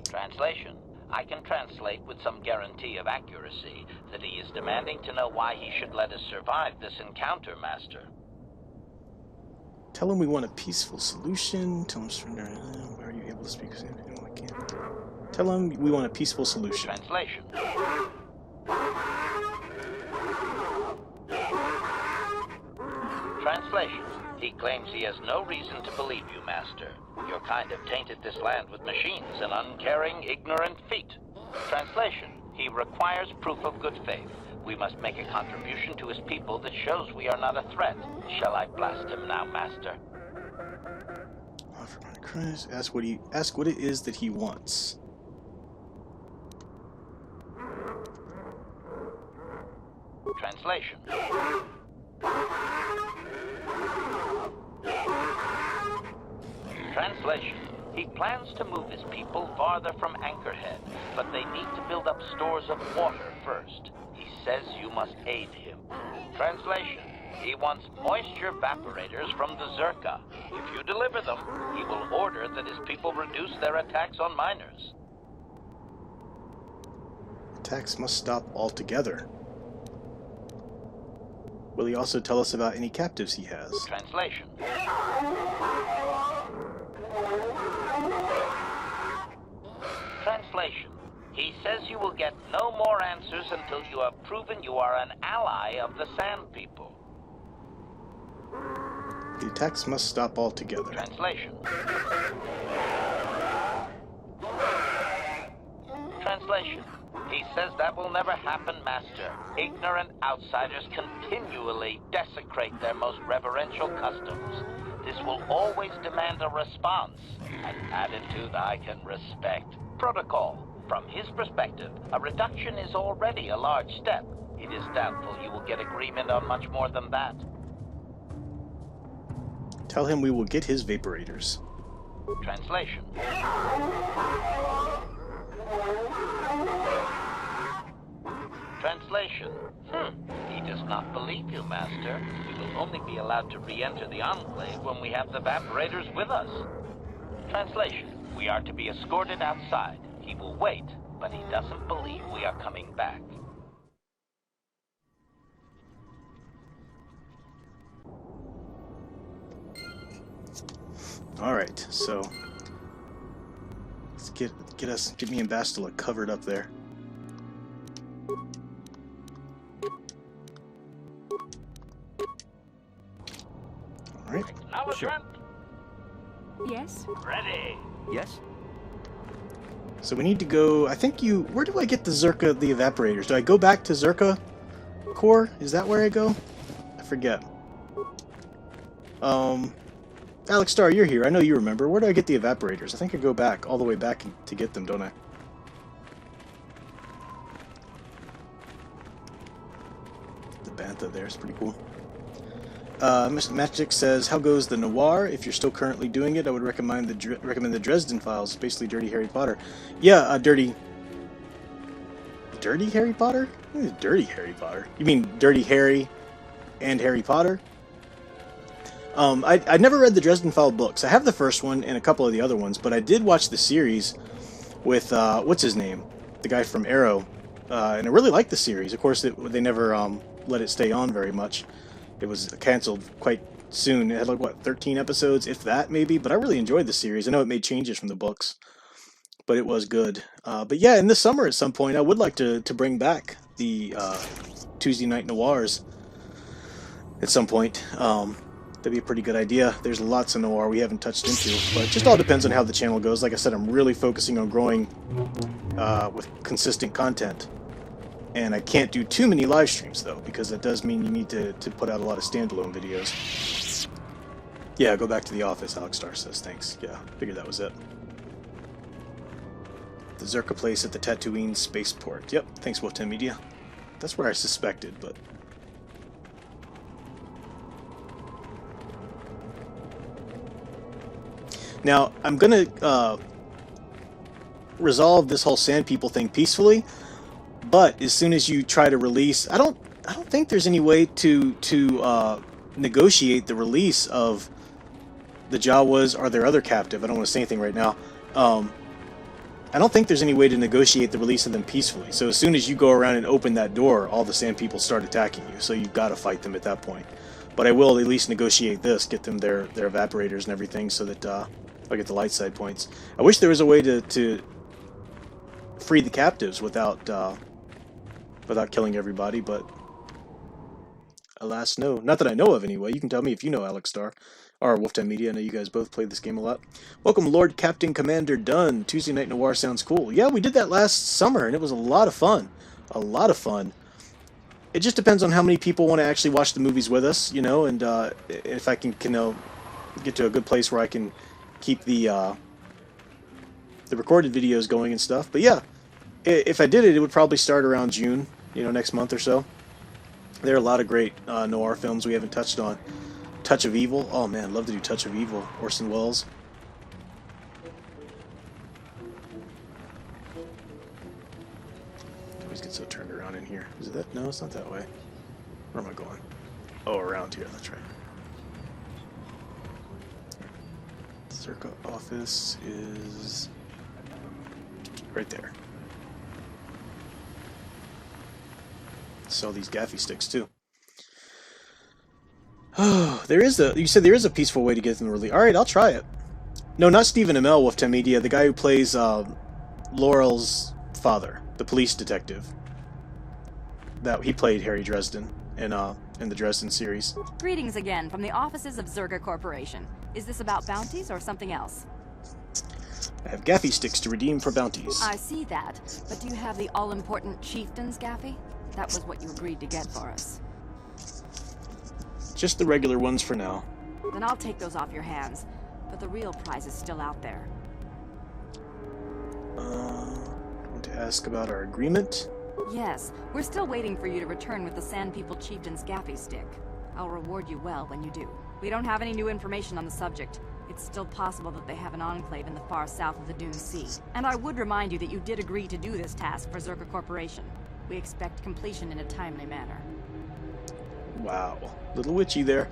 Translation. I can translate with some guarantee of accuracy that he is demanding to know why he should let us survive this encounter, Master. Tell him we want a peaceful solution. Tell him surrender. Why are you able to speak? No, I can't. Tell him we want a peaceful solution. Translation. Translation. He claims he has no reason to believe you, Master. Your kind have tainted this land with machines and uncaring, ignorant feet. Translation. He requires proof of good faith. We must make a contribution to his people that shows we are not a threat. Shall I blast him now, Master? Offer my Christ. Ask what it is that he wants. Translation. Translation. He plans to move his people farther from Anchorhead, but they need to build up stores of water first. He says you must aid him. Translation. He wants moisture evaporators from the Zerka. If you deliver them, he will order that his people reduce their attacks on miners. Attacks must stop altogether. Will he also tell us about any captives he has? Translation. Translation. He says you will get no more answers until you have proven you are an ally of the Sand People. The attacks must stop altogether. Translation. Translation. He says that will never happen, Master. Ignorant outsiders continually desecrate their most reverential customs. This will always demand a response, an attitude I can respect. Protocol. From his perspective, a reduction is already a large step. It is doubtful you will get agreement on much more than that. Tell him we will get his vaporators. Translation. Translation. He does not believe you, Master. We will only be allowed to re-enter the Enclave when we have the vaporators with us. Translation. We are to be escorted outside. He will wait, but he doesn't believe we are coming back. Alright, so let's get me and Bastila covered up there. Alright. Sure. Yes? Ready. Yes? So we need to go, I think where do I get the Zerka, the evaporators? Do I go back to Zerka Core? Is that where I go? I forget. Alex Starr, you're here. I know you remember. Where do I get the evaporators? I think I go back, all the way back to get them, don't I? The Bantha there is pretty cool. Mr. Magic says, how goes the noir? If you're still currently doing it, I would recommend the Dresden Files. Basically Dirty Harry Potter. Yeah, Dirty Harry Potter? What is Dirty Harry Potter? You mean Dirty Harry and Harry Potter? I never read the Dresden File books. I have the first one and a couple of the other ones, but I did watch the series with, what's his name? The guy from Arrow. And I really liked the series. Of course, they never let it stay on very much. It was canceled quite soon. It had, like, what, 13 episodes, if that, maybe? But I really enjoyed the series. I know it made changes from the books, but it was good. But yeah, in the summer at some point, I would like to bring back the Tuesday Night Noirs at some point. That'd be a pretty good idea. There's lots of noir we haven't touched into, but it just all depends on how the channel goes. Like I said, I'm really focusing on growing with consistent content. And I can't do too many live streams, though, because that does mean you need to put out a lot of standalone videos. Yeah, go back to the office, Alex Starr says. Thanks. Yeah, figured that was it. The Zerka place at the Tatooine spaceport. Yep, thanks, Wolf 10 Media. That's where I suspected, but... Now, I'm gonna resolve this whole Sand People thing peacefully, but as soon as you try to release, I don't think there's any way to negotiate the release of the Jawas or their other captive. I don't want to say anything right now. I don't think there's any way to negotiate the release of them peacefully. So as soon as you go around and open that door, all the Sand People start attacking you. So you've got to fight them at that point. But I will at least negotiate this, get them their evaporators and everything, so that I'll get the light side points. I wish there was a way to free the captives without killing everybody, but alas, no. Not that I know of, anyway. You can tell me if you know, Alex Starr, or Wolf10 Media. I know you guys both played this game a lot. Welcome, Lord Captain Commander Dunn. Tuesday Night Noir sounds cool. Yeah, we did that last summer, and it was a lot of fun. A lot of fun. It just depends on how many people want to actually watch the movies with us, you know, and if I can get to a good place where I can keep the recorded videos going and stuff. But yeah, if I did it, it would probably start around June, you know, next month or so. There are a lot of great noir films we haven't touched on. Touch of Evil. Oh man, I'd love to do Touch of Evil. Orson Welles. I always get so turned around in here. Is it that? No, it's not that way. Where am I going? Oh, around here. That's right. Zerka office is right there. Sell these gaffy sticks too. Oh, you said there is a peaceful way to get them released. Alright, I'll try it. No, not Stephen Amell, Wolf 10 Media, the guy who plays Laurel's father, the police detective. That he played Harry Dresden in in the Dresden series. Greetings again from the offices of Zerga Corporation. Is this about bounties or something else? I have Gaffy sticks to redeem for bounties. I see that, but do you have the all-important chieftain's Gaffy? That was what you agreed to get for us. Just the regular ones for now. Then I'll take those off your hands, but the real prize is still out there. I want to ask about our agreement. Yes, we're still waiting for you to return with the Sand People Chieftain's Gaffy stick. I'll reward you well when you do. We don't have any new information on the subject. It's still possible that they have an enclave in the far south of the Dune Sea. And I would remind you that you did agree to do this task for Zerga Corporation. We expect completion in a timely manner. Wow. Little witchy there.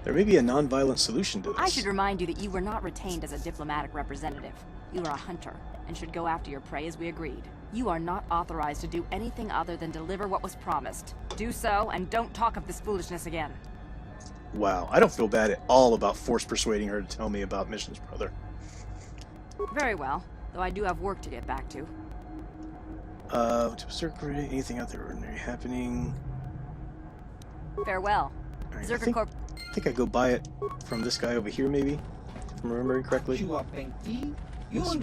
There may be a non-violent solution to this. I should remind you that you were not retained as a diplomatic representative. You are a hunter, and should go after your prey as we agreed. You are not authorized to do anything other than deliver what was promised. Do so, and don't talk of this foolishness again. Wow, I don't feel bad at all about force persuading her to tell me about missions, brother. Very well, though I do have work to get back to. To circulate anything out there ordinary happening. Farewell. Right, Zerga I Corp. think I go buy it from this guy over here, maybe, if I'm remembering correctly. What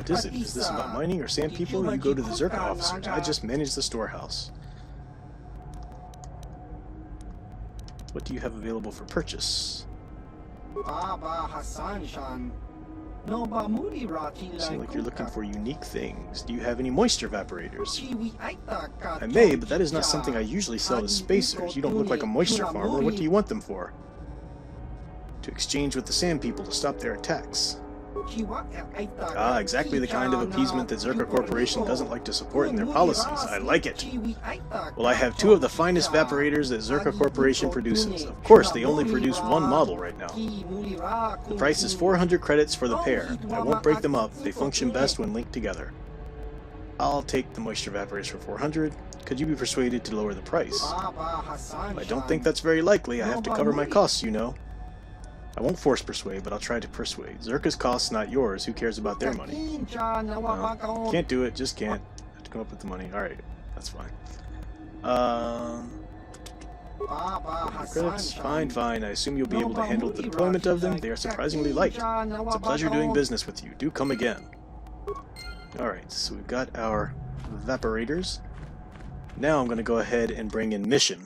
is it? Is this about mining or sand people? You go to the Zerka officers. I just manage the storehouse. What do you have available for purchase? You seem like you're looking for unique things. Do you have any moisture evaporators? I may, but that is not something I usually sell to spacers. You don't look like a moisture farmer. What do you want them for? To exchange with the sand people to stop their attacks. Ah, exactly the kind of appeasement that Zerka Corporation doesn't like to support in their policies. I like it. Well, I have 2 of the finest evaporators that Zerka Corporation produces. Of course, they only produce 1 model right now. The price is 400 credits for the pair. I won't break them up. They function best when linked together. I'll take the moisture evaporators for 400. Could you be persuaded to lower the price? I don't think that's very likely. I have to cover my costs, you know. I won't force persuade, but I'll try to persuade. Zerka's costs, not yours. Who cares about their money? No, can't do it. Just can't. Have to come up with the money. Alright, that's fine. Credits? Fine, fine. I assume you'll be able to handle the deployment of them. They are surprisingly light. It's a pleasure doing business with you. Do come again. Alright, so we've got our evaporators. Now I'm going to go ahead and bring in mission.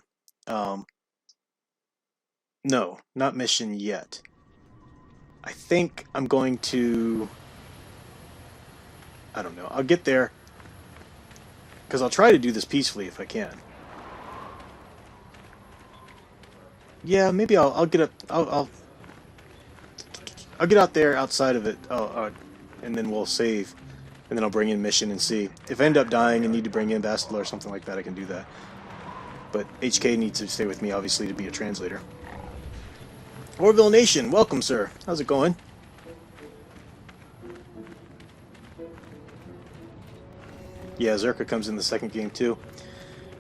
No, not mission yet. I think I'm going to... I don't know. I'll get there. Because I'll try to do this peacefully if I can. Yeah, maybe I'll get up... I'll get out there outside of it. And then we'll save. And then I'll bring in mission and see. If I end up dying and need to bring in Bastila or something like that, I can do that. But HK needs to stay with me, obviously, to be a translator. Orville Nation, welcome, sir. How's it going? Yeah, Zerka comes in the second game, too.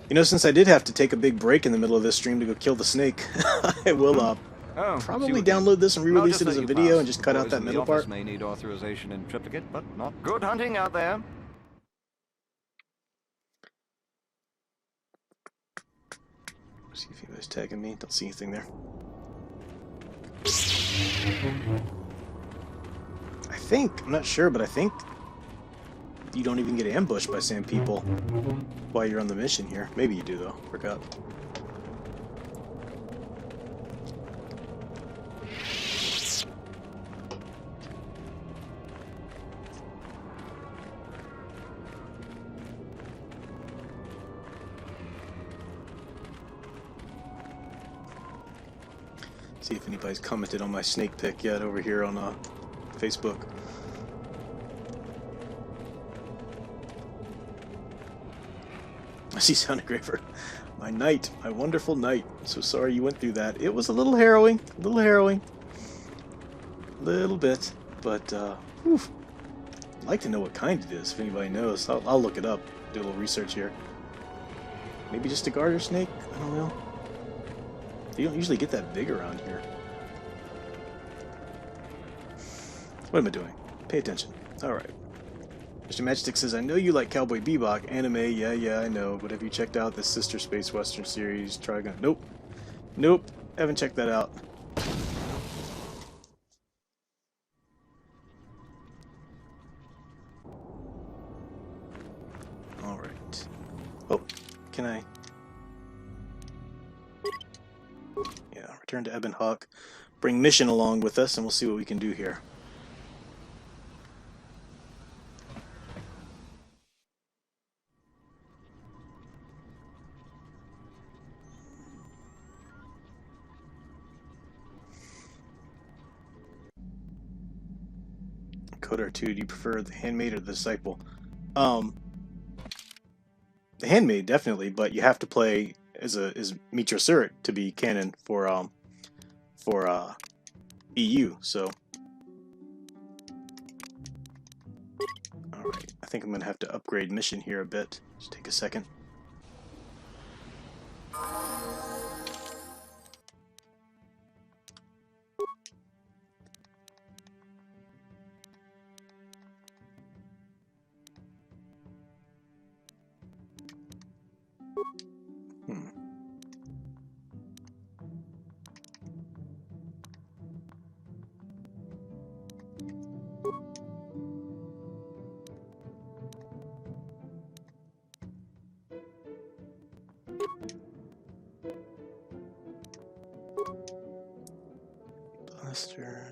You know, since I did have to take a big break in the middle of this stream to go kill the snake, I will, probably download this and re-release it as a video and just cut out that middle part. May need authorization and triplicate, but not good hunting out there. See if anybody's tagging me. Don't see anything there. I think, I'm not sure, but I think you don't even get ambushed by sand people while you're on the mission here. Maybe you do, though. Forgot. See if anybody's commented on my snake pic yet over here on Facebook. I see Sound Engraver. My knight, my wonderful knight. So sorry you went through that. It was a little harrowing, a little bit, but whew. I'd like to know what kind it is. If anybody knows, I'll look it up. Do a little research here. Maybe just a garter snake. I don't know. You don't usually get that big around here. What am I doing? Pay attention. Alright. Mr. Matchstick says, I know you like Cowboy Bebop. Anime, yeah, I know. But have you checked out the Sister Space Western series, Trigon? Nope. Nope, haven't checked that out. Alright. Oh, can I... Yeah, return to Ebon Hawk. Bring Mission along with us, and we'll see what we can do here. KOTOR 2, do you prefer the handmaid or the disciple? The handmaid definitely, but you have to play as Mitra Surik to be canon for EU. So, all right, I think I'm gonna have to upgrade Mission here a bit. Just take a second. Blaster.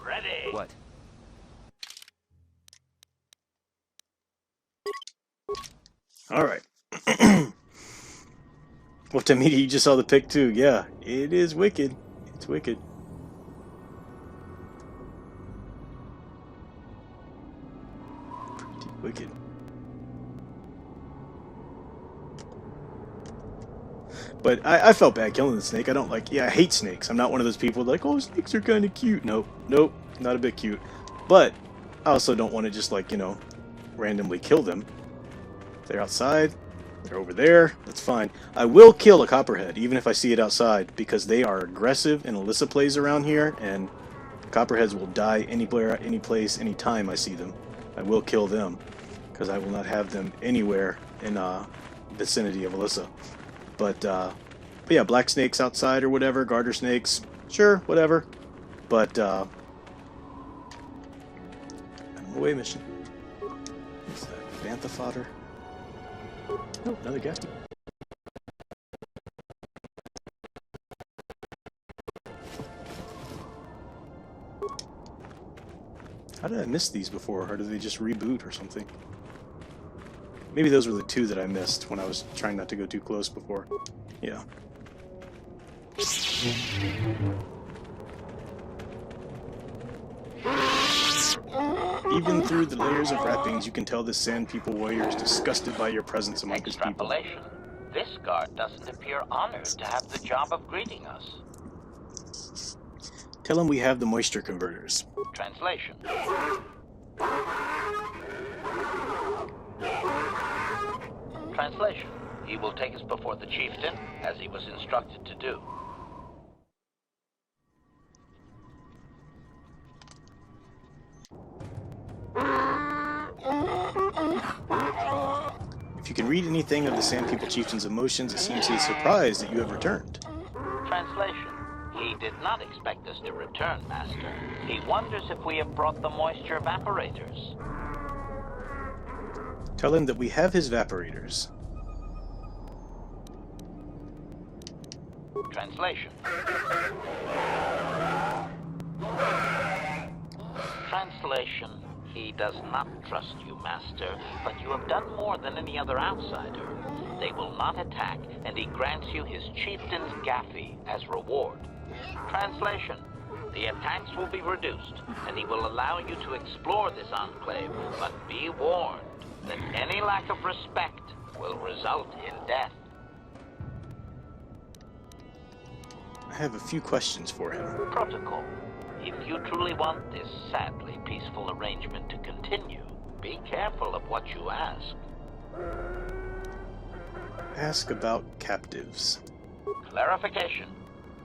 Ready. What? All right. What to media? You just saw the pic too. Yeah, it is wicked. It's wicked. Pretty wicked. But I felt bad killing the snake. I don't like. Yeah, I hate snakes. I'm not one of those people like, oh, snakes are kind of cute. Nope, nope, not a bit cute. But I also don't want to just like, you know, randomly kill them. If they're outside, they're over there, that's fine. I will kill a copperhead, even if I see it outside, because they are aggressive and Alyssa plays around here, and copperheads will die anywhere, any place, anytime I see them. I will kill them, because I will not have them anywhere in vicinity of Alyssa. But yeah, black snakes outside or whatever, garter snakes, sure, whatever. But I'm away mission. What's that? Bantha fodder. Oh, another gaffy. How did I miss these before, or did they just reboot or something? Maybe those were the two that I missed when I was trying not to go too close before. Yeah. Even through the layers of wrappings, you can tell this Sand People warrior is disgusted by your presence among his people. Extrapolation. This guard doesn't appear honored to have the job of greeting us. Tell him we have the moisture converters. Translation. Translation. He will take us before the chieftain, as he was instructed to do. If you can read anything of the Sand People chieftain's emotions, it seems he is surprised that you have returned. Translation. He did not expect us to return, Master. He wonders if we have brought the moisture evaporators. Tell him that we have his evaporators. Translation. Translation. He does not trust you, Master, but you have done more than any other outsider. They will not attack, and he grants you his chieftain's gaffy as reward. Translation: the attacks will be reduced, and he will allow you to explore this enclave, but be warned that any lack of respect will result in death. I have a few questions for him. Protocol: if you truly want this sadly peaceful arrangement to continue, be careful of what you ask. Ask about captives. Clarification: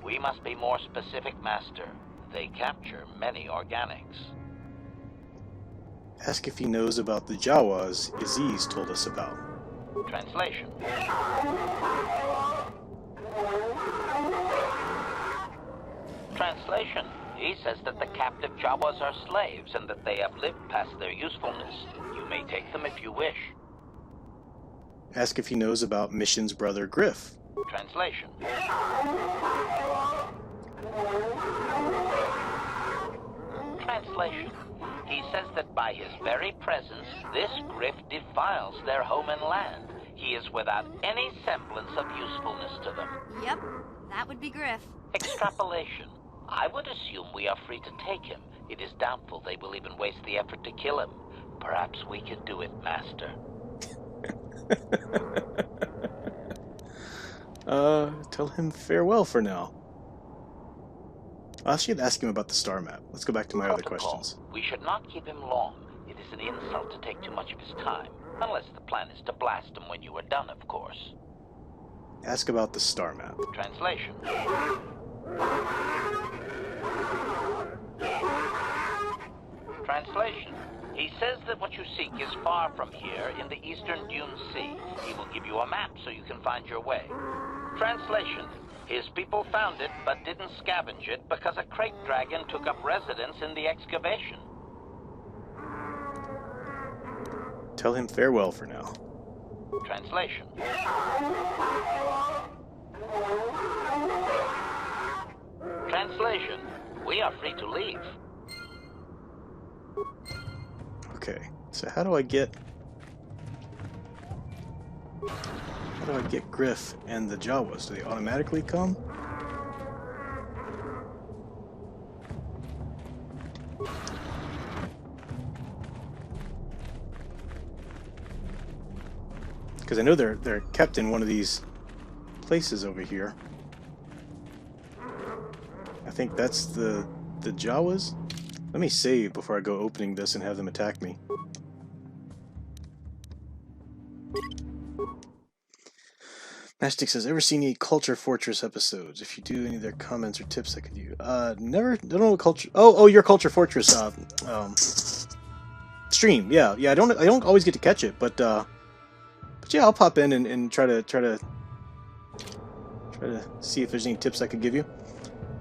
we must be more specific, Master. They capture many organics. Ask if he knows about the Jawas Aziz told us about. Translation: Translation: he says that the captive Jawas are slaves and that they have lived past their usefulness. You may take them if you wish. Ask if he knows about Mission's brother Griff. Translation: Translation: he says that by his very presence, this Griff defiles their home and land. He is without any semblance of usefulness to them. Yep, that would be Griff. Extrapolation: I would assume we are free to take him. It is doubtful they will even waste the effort to kill him. Perhaps we can do it, Master. Tell him farewell for now. I should ask him about the star map. Let's go back to my other Protocol: questions. we should not keep him long. It is an insult to take too much of his time. Unless the plan is to blast him when you are done, of course. Ask about the star map. Translation: Translation: he says that what you seek is far from here in the eastern Dune Sea. He will give you a map so you can find your way. Translation: his people found it but didn't scavenge it because a crate dragon took up residence in the excavation. Tell him farewell for now. Translation: Translation: we are free to leave. Okay, so how do I get Griff and the Jawas? Do they automatically come? Because I know they're kept in one of these places over here. I think that's the Jawas. Let me save before I go opening this and have them attack me. Mastic says, ever seen any Culture Fortress episodes? If you do, any of their comments or tips I could use? Never. Don't know what Culture. Oh, your Culture Fortress stream. Yeah. I don't always get to catch it, but yeah, I'll pop in and try to see if there's any tips I could give you.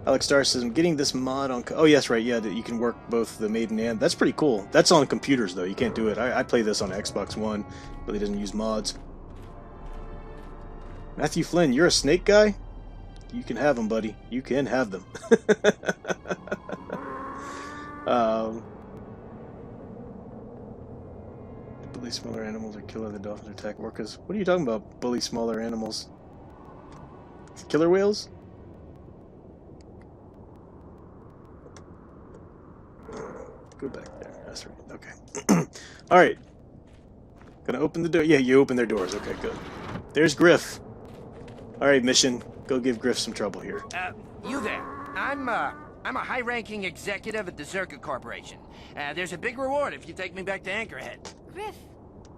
Alex Star says, I'm getting this mod on... Oh, yes, right, yeah, that you can work both the maiden and... That's pretty cool. That's on computers, though. You can't do it. I play this on Xbox One. Really doesn't use mods. Matthew Flynn, you're a snake guy? You can have them, buddy. You can have them. Bully smaller animals or kill other dolphins or attack orcas. What are you talking about, bully smaller animals? Killer whales? Go back there. That's right. Okay. Alright. Gonna open the door. Yeah, you open their doors. Okay, good. There's Griff. Alright, mission. Go give Griff some trouble here. You there. I'm a high-ranking executive at the Zerka Corporation. There's a big reward if you take me back to Anchorhead. Griff,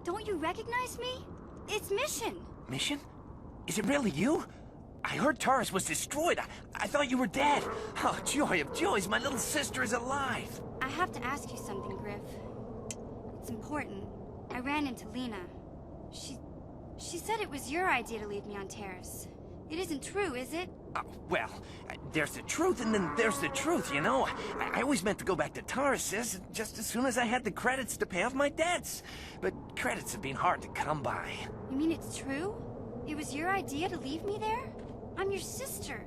don't you recognize me? It's Mission. Mission? Is it really you? I heard Taurus was destroyed. I thought you were dead. Oh, joy of joys, my little sister is alive. I have to ask you something, Griff. It's important. I ran into Lena. She said it was your idea to leave me on Terrace. It isn't true, is it? Well, there's the truth and then there's the truth, you know. I always meant to go back to Taurus just as soon as I had the credits to pay off my debts. But credits have been hard to come by. You mean it's true? It was your idea to leave me there? I'm your sister.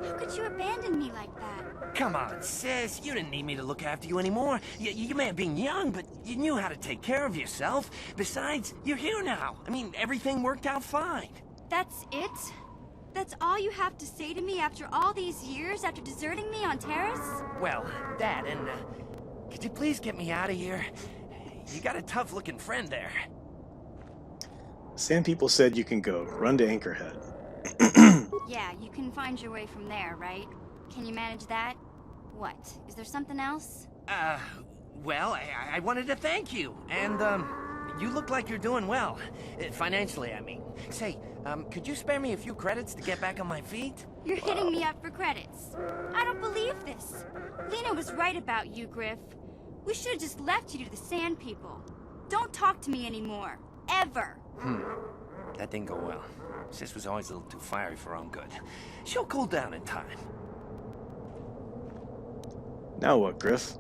How could you abandon me like that? Come on, sis. You didn't need me to look after you anymore. You may have been young, but you knew how to take care of yourself. Besides, you're here now. I mean, everything worked out fine. That's it? That's all you have to say to me after all these years, after deserting me on Terrace? Well, that, and could you please get me out of here? You got a tough-looking friend there. Sand people said you can go. Run to Anchorhead. Yeah, you can find your way from there, right? Can you manage that? What? Is there something else? Well, I wanted to thank you, and, you look like you're doing well. Financially, I mean. Say, could you spare me a few credits to get back on my feet? You're hitting me up for credits. I don't believe this. Lena was right about you, Griff. We should have just left you to the Sand People. Don't talk to me anymore. Ever. That didn't go well. Sis was always a little too fiery for her own good. She'll cool down in time. Now what, Griff?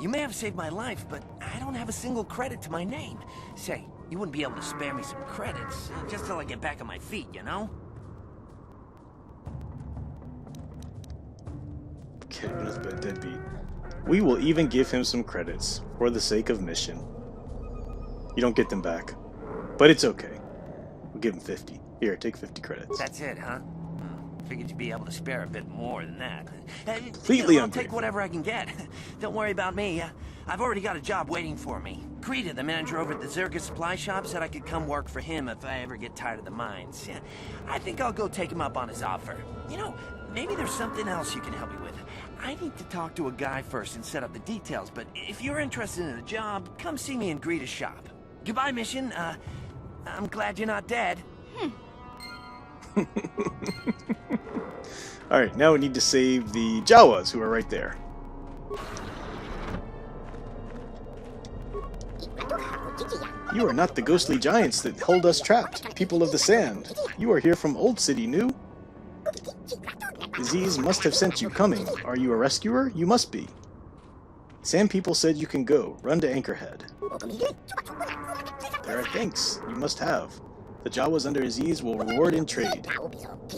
You may have saved my life, but I don't have a single credit to my name. Say, you wouldn't be able to spare me some credits, just till I get back on my feet, you know? Okay, nothing but a deadbeat. We will even give him some credits for the sake of mission. You don't get them back, but it's okay. We'll give him 50. Here, take 50 credits. That's it, huh? Figured you'd be able to spare a bit more than that. Completely I'll ungrateful. take whatever I can get. Don't worry about me. I've already got a job waiting for me. Krita, the manager over at the Zerga supply shop, said I could come work for him if I ever get tired of the mines. Yeah, I think I'll go take him up on his offer. You know, maybe there's something else you can help me with. I need to talk to a guy first and set up the details, but if you're interested in a job, come see me in Greta's shop. Goodbye, Mission. I'm glad you're not dead. Alright, now we need to save the Jawas, who are right there. You are not the ghostly giants that hold us trapped, people of the sand. You are here from Old City, New. Disease must have sent you coming. Are you a rescuer? You must be. Sand people said you can go. Run to Anchorhead. There are thanks. You must have. The Jawas under Aziz will reward in trade.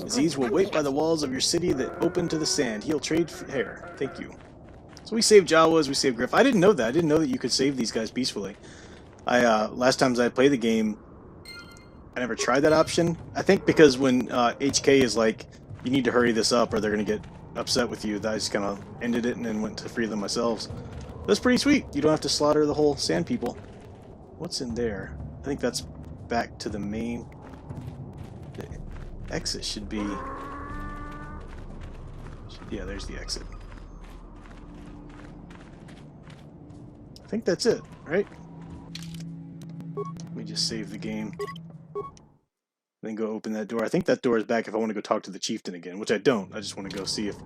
Aziz will wait by the walls of your city that open to the sand. He'll trade fair. Thank you. So we saved Jawas, we saved Griff. I didn't know that. I didn't know that you could save these guys peacefully. Last times I played the game, I never tried that option. I think because when HK is like, you need to hurry this up or they're going to get upset with you, that I just kind of ended it and then went to free them myself. That's pretty sweet. You don't have to slaughter the whole sand people. What's in there? I think that's back to the main. The exit should be... Yeah, there's the exit. I think that's it, right? Let me just save the game. Then go open that door. I think that door is back if I want to go talk to the chieftain again, which I don't. I just want to go see if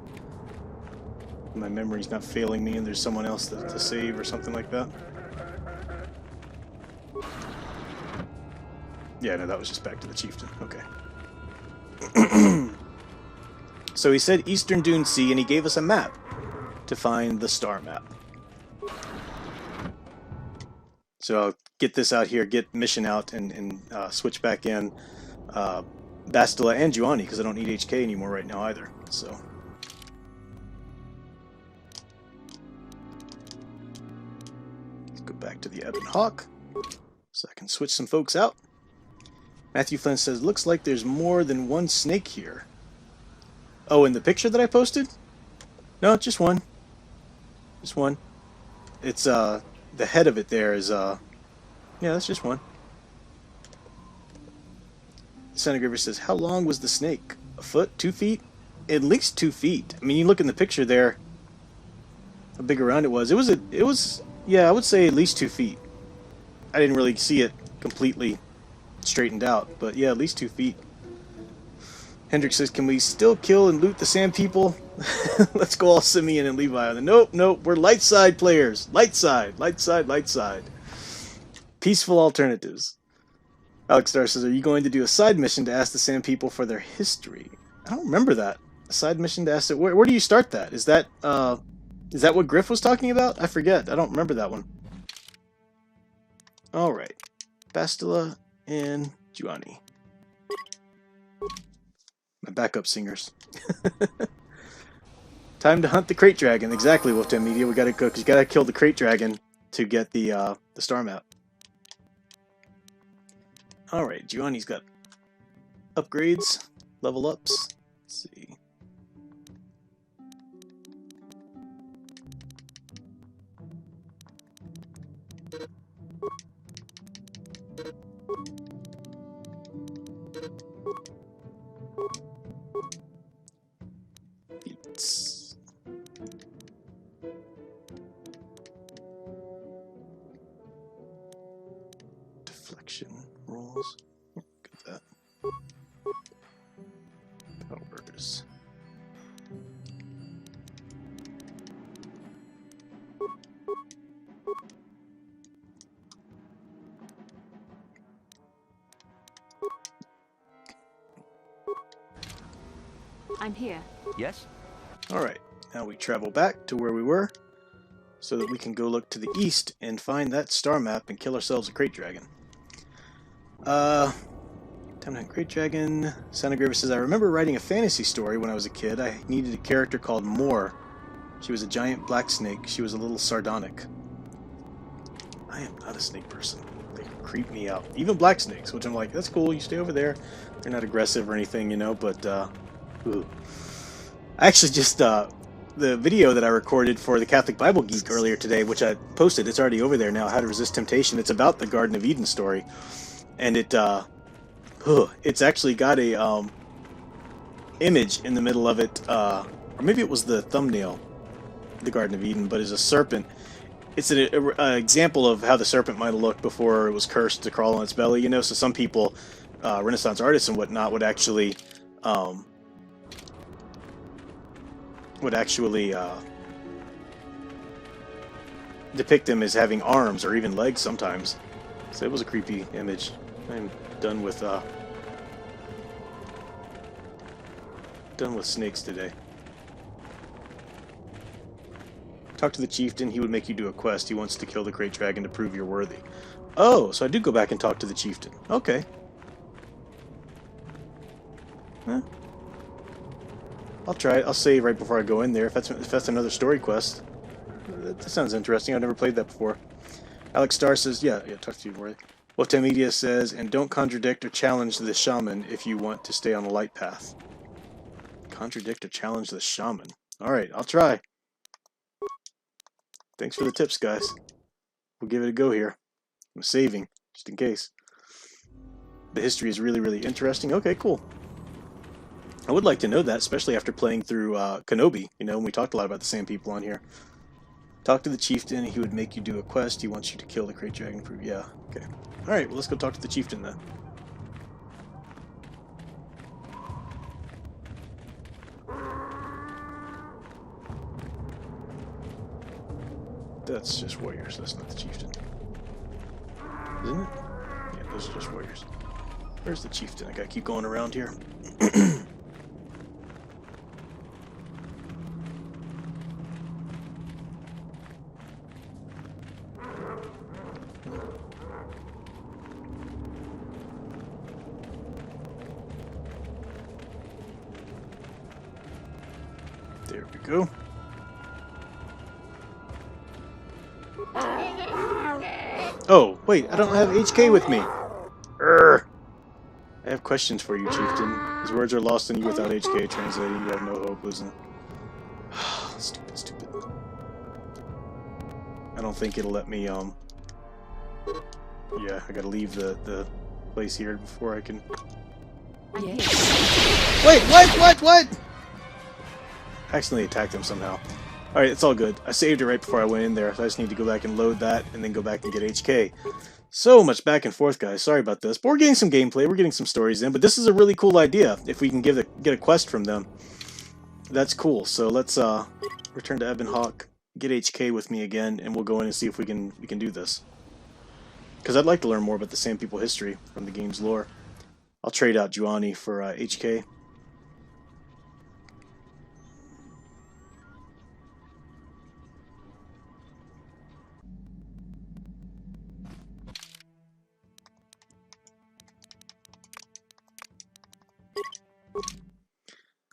my memory's not failing me and there's someone else to save or something like that. Yeah, no, that was just back to the chieftain. Okay. So he said Eastern Dune Sea, and he gave us a map to find the star map. So I'll get this out here, get mission out, and switch back in Bastila and Giovanni, because I don't need HK anymore right now either. So let's go back to the Ebon Hawk, so I can switch some folks out. Matthew Flynn says, looks like there's more than one snake here. Oh, in the picture that I posted? No, just one. Just one. It's, the head of it there is, yeah, that's just one. Centigraver says, how long was the snake? A foot? 2 feet? At least 2 feet. I mean, you look in the picture there, how big around it was. It was, yeah, I would say at least 2 feet. I didn't really see it completely straightened out, but yeah, at least 2 feet. Hendrik says, can we still kill and loot the sand people? Let's go all Simeon and Levi. Nope, nope, we're light side players. Light side, light side, light side. Peaceful alternatives. Alex Star says, are you going to do a side mission to ask the sand people for their history? I don't remember that. A side mission to ask it. Where do you start that? Is that what Griff was talking about? I forget. I don't remember that one. Alright. Bastila and Giovanni. My backup singers. Time to hunt the crate dragon. Exactly, Wolfden Media. We gotta go. You gotta kill the crate dragon to get the star map. All right, Giovanni's got upgrades, level ups. Let's see. Beats. Deflection rolls. Get that. Powers. I'm here. Yes? Alright, now we travel back to where we were so that we can go look to the east and find that star map and kill ourselves a crate dragon. Time to hunt crate dragon. Sonograver says, I remember writing a fantasy story when I was a kid. I needed a character called Moore. She was a giant black snake. She was a little sardonic. I am not a snake person. They creep me out. Even black snakes, which I'm like, that's cool, you stay over there. They're not aggressive or anything, you know, but, ooh. I actually just, the video that I recorded for the Catholic Bible Geek earlier today, which I posted, it's already over there now, How to Resist Temptation. It's about the Garden of Eden story. And it's actually got a, image in the middle of it, or maybe it was the thumbnail, the Garden of Eden, but it's a serpent. It's an example of how the serpent might have looked before it was cursed to crawl on its belly, you know, so some people, Renaissance artists and whatnot, would actually depict them as having arms or even legs sometimes. So it was a creepy image. I'm done with snakes today. Talk to the chieftain. He would make you do a quest. He wants to kill the crate dragon to prove you're worthy. Oh, so I do go back and talk to the chieftain. Okay. Huh. I'll try it. I'll save right before I go in there. If that's another story quest. That sounds interesting. I've never played that before. Alex Starr says, yeah, talk to you, worthy. Wolfden Media says, and don't contradict or challenge the shaman if you want to stay on the light path. Contradict or challenge the shaman. Alright, I'll try. Thanks for the tips, guys. We'll give it a go here. I'm saving, just in case. The history is really, really interesting. Okay, cool. I would like to know that, especially after playing through Kenobi. You know, and we talked a lot about the same people on here. Talk to the chieftain. He would make you do a quest. He wants you to kill the crate dragon. Yeah, okay. Alright, well, let's go talk to the chieftain then. That's just warriors. That's not the chieftain. Isn't it? Yeah, those are just warriors. Where's the chieftain? I gotta keep going around here. There we go. Oh, wait, I don't have HK with me. Urgh. I have questions for you, chieftain. His words are lost on you without HK translating. You have no hope, listen. Stupid. I don't think it'll let me, yeah, I gotta leave the place here before I can... Wait, what? I accidentally attacked him somehow. Alright, it's all good. I saved it right before I went in there, so I just need to go back and load that, and then go back and get HK. So much back and forth, guys. Sorry about this. But we're getting some gameplay, we're getting some stories in, but this is a really cool idea, if we can get a quest from them. That's cool. So let's return to Ebonhawk, get HK with me again, and we'll go in and see if we can do this. Because I'd like to learn more about the Sand People history from the game's lore. I'll trade out Giovanni for HK.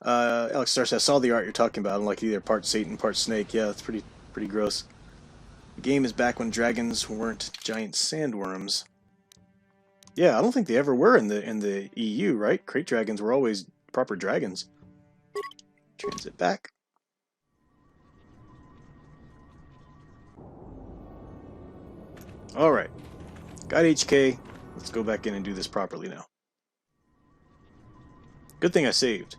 Alex Star says, I saw the art you're talking about. I'm like either part Satan, part snake. Yeah, it's pretty gross. The game is back when dragons weren't giant sandworms. Yeah, I don't think they ever were in the EU, right? Crate dragons were always proper dragons. Transit back. Alright. Got HK. Let's go back in and do this properly now. Good thing I saved.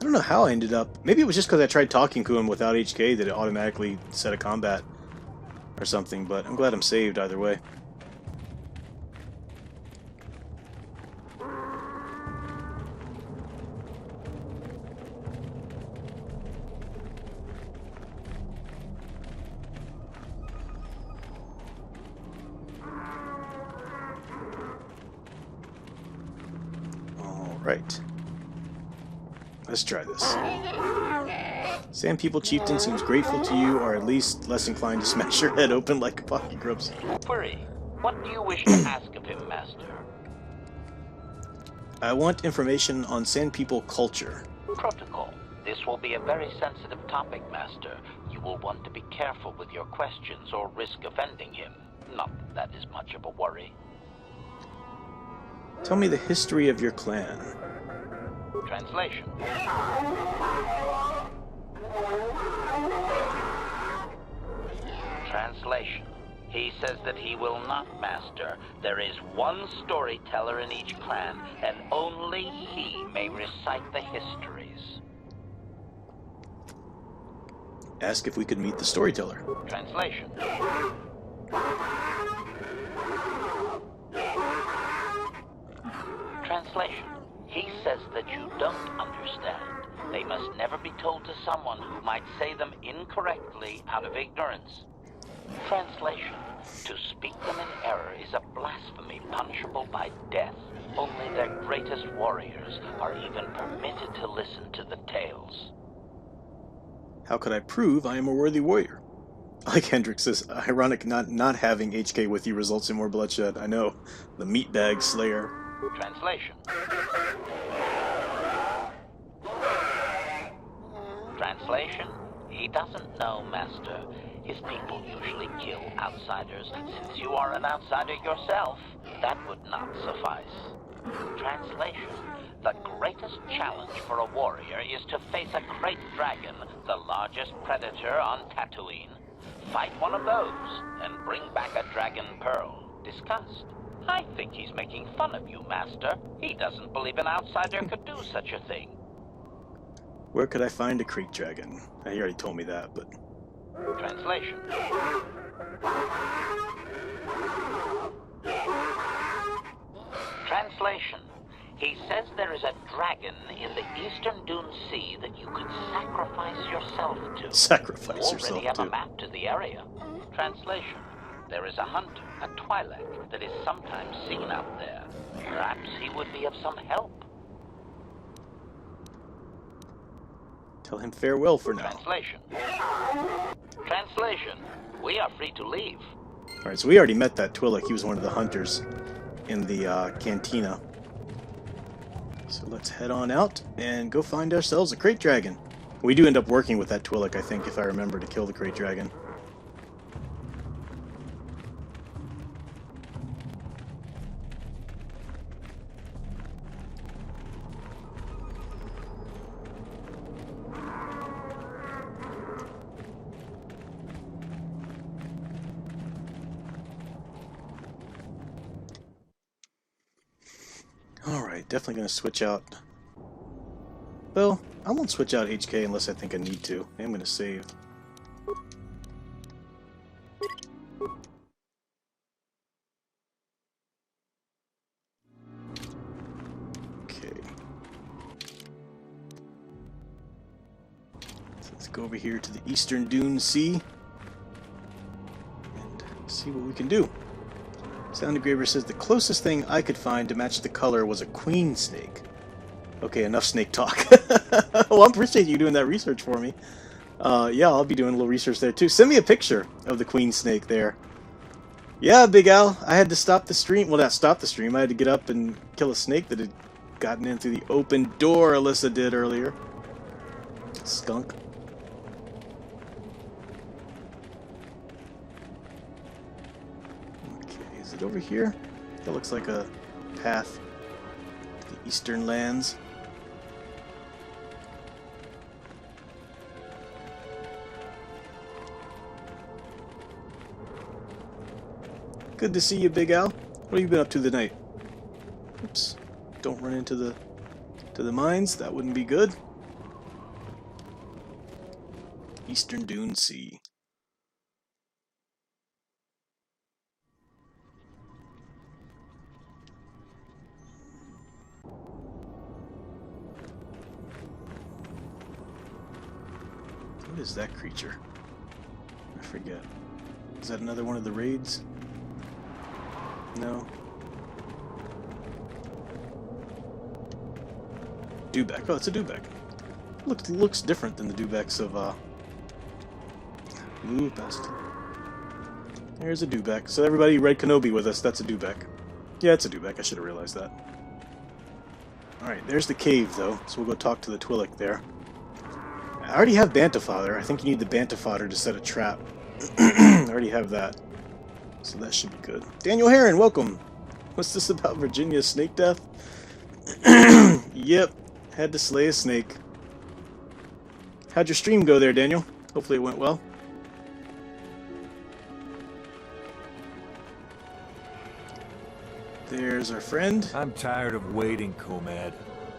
I don't know how I ended up... Maybe it was just because I tried talking to him without HK that it automatically set a combat or something, but I'm glad I'm saved either way. Alright. Let's try this. Sand People Chieftain seems grateful to you, or at least less inclined to smash your head open like a pocky grubs. Query. What do you wish to ask of him, Master? I want information on Sand People culture. Protocol. This will be a very sensitive topic, Master. You will want to be careful with your questions or risk offending him. Not that that is much of a worry. Tell me the history of your clan. Translation. Translation. He says that he will not, Master. There is one storyteller in each clan, and only he may recite the histories. Ask if we could meet the storyteller. Translation. Translation. He says that you don't understand. They must never be told to someone who might say them incorrectly out of ignorance. Translation. To speak them in error is a blasphemy punishable by death. Only their greatest warriors are even permitted to listen to the tales. How could I prove I am a worthy warrior? Like Hendrix says, ironic not having HK with you results in more bloodshed. I know. The meatbag slayer. Translation. Translation. He doesn't know, Master. His people usually kill outsiders. Since you are an outsider yourself, that would not suffice. Translation. The greatest challenge for a warrior is to face a great dragon, the largest predator on Tatooine. Fight one of those, and bring back a dragon pearl. Discussed. I think he's making fun of you, Master. He doesn't believe an outsider could do such a thing. Where could I find a crate dragon? He already told me that, but... Translation. Translation. He says there is a dragon in the Eastern Dune Sea that you could sacrifice yourself to. Sacrifice You yourself already have to. a map to the area. Translation. There is a hunter, a Twi'lek, that is sometimes seen out there. Perhaps he would be of some help. Tell him farewell for now. Translation. Translation. We are free to leave. Alright, so we already met that Twi'lek. He was one of the hunters in the cantina. So let's head on out and go find ourselves a crate dragon. We do end up working with that Twi'lek, I think, if I remember, to kill the crate dragon. Alright, definitely going to switch out... Well, I won't switch out HK unless I think I need to. I'm going to save. Okay. So let's go over here to the Eastern Dune Sea and see what we can do. Sound Engraver says the closest thing I could find to match the color was a queen snake. Okay, enough snake talk. Well, I appreciate you doing that research for me. Yeah, I'll be doing a little research there too. Send me a picture of the queen snake there. Yeah, Big Al, I had to stop the stream. Well, not stop the stream. I had to get up and kill a snake that had gotten in through the open door Alyssa did earlier. Skunk. Okay, is it over here? That looks like a path to the eastern lands. Good to see you, Big Al. What have you been up to tonight? Oops. Don't run into the mines. That wouldn't be good. Eastern Dune Sea. What is that creature? I forget. Is that another one of the raids? No. Dewback. Oh, it's a Dewback. Looks different than the Dewbacks of Ooh, best. There's a Dewback. So everybody read Kenobi with us. That's a Dewback. Yeah, it's a Dewback. I should have realized that. Alright, there's the cave, though. So we'll go talk to the Twi'lek there. I already have Bantha Fodder. I think you need the Bantha Fodder to set a trap. I already have that. So that should be good. Daniel Heron, welcome! What's this about Virginia's snake death? Yep. Had to slay a snake. How'd your stream go there, Daniel? Hopefully it went well. There's our friend. I'm tired of waiting, Comad.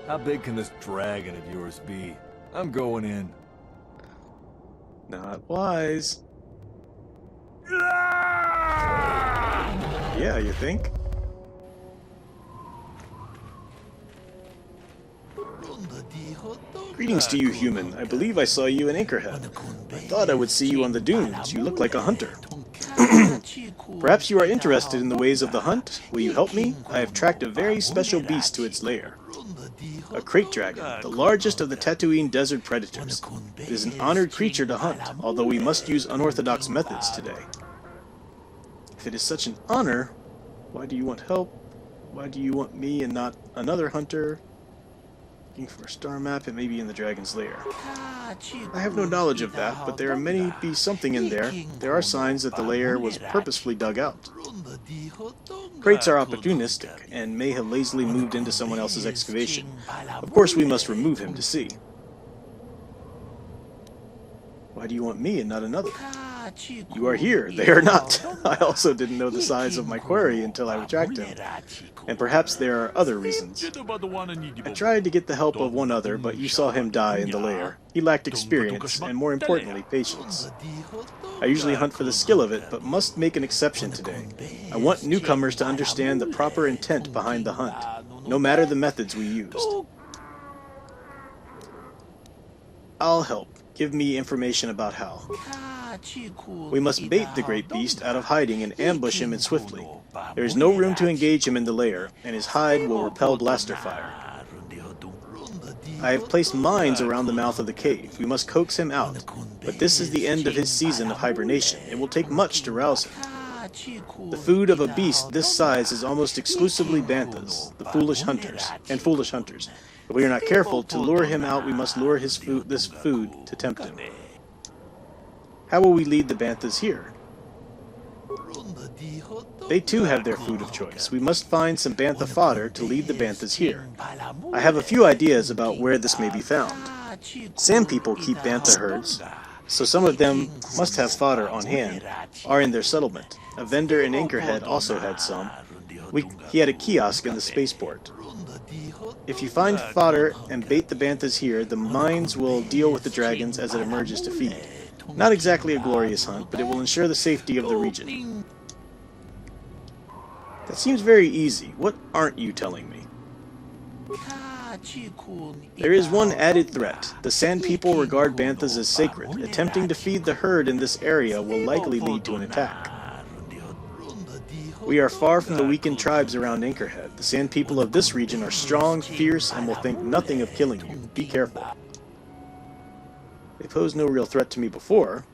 How big can this dragon of yours be? I'm going in. Not wise. Yeah, you think? Greetings to you, human. I believe I saw you in Anchorhead. I thought I would see you on the dunes. You look like a hunter. Perhaps you are interested in the ways of the hunt? Will you help me? I have tracked a very special beast to its lair. A crate dragon, the largest of the Tatooine desert predators. It is an honored creature to hunt, although we must use unorthodox methods today. If it is such an honor, why do you want help? Why do you want me and not another hunter? Looking for a star map, it may be in the dragon's lair. I have no knowledge of that, but there may be something in there. There are signs that the lair was purposefully dug out. Crates are opportunistic, and may have lazily moved into someone else's excavation. Of course we must remove him to see. Why do you want me and not another? You are here, they are not. I also didn't know the size of my quarry until I tracked him. And perhaps there are other reasons. I tried to get the help of one other, but you saw him die in the lair. He lacked experience, and more importantly, patience. I usually hunt for the skill of it, but must make an exception today. I want newcomers to understand the proper intent behind the hunt, no matter the methods we used. I'll help. Give me information about how. We must bait the great beast out of hiding and ambush him swiftly. There is no room to engage him in the lair, and his hide will repel blaster fire. I have placed mines around the mouth of the cave. We must coax him out, but this is the end of his season of hibernation. It will take much to rouse him. The food of a beast this size is almost exclusively banthas, the foolish hunters. If we are not careful to lure him out, we must lure this food to tempt him. How will we lead the banthas here? They too have their food of choice. We must find some bantha fodder to lead the banthas here. I have a few ideas about where this may be found. Sand people keep bantha herds, so some of them must have fodder on hand, are in their settlement. A vendor in Anchorhead also had some. He had a kiosk in the spaceport. If you find fodder and bait the banthas here, the mines will deal with the dragons as it emerges to feed. Not exactly a glorious hunt, but it will ensure the safety of the region. That seems very easy. What aren't you telling me? There is one added threat. The Sand People regard banthas as sacred. Attempting to feed the herd in this area will likely lead to an attack. We are far from the weakened tribes around Anchorhead. The Sand People of this region are strong, fierce, and will think nothing of killing you. Be careful. They posed no real threat to me before.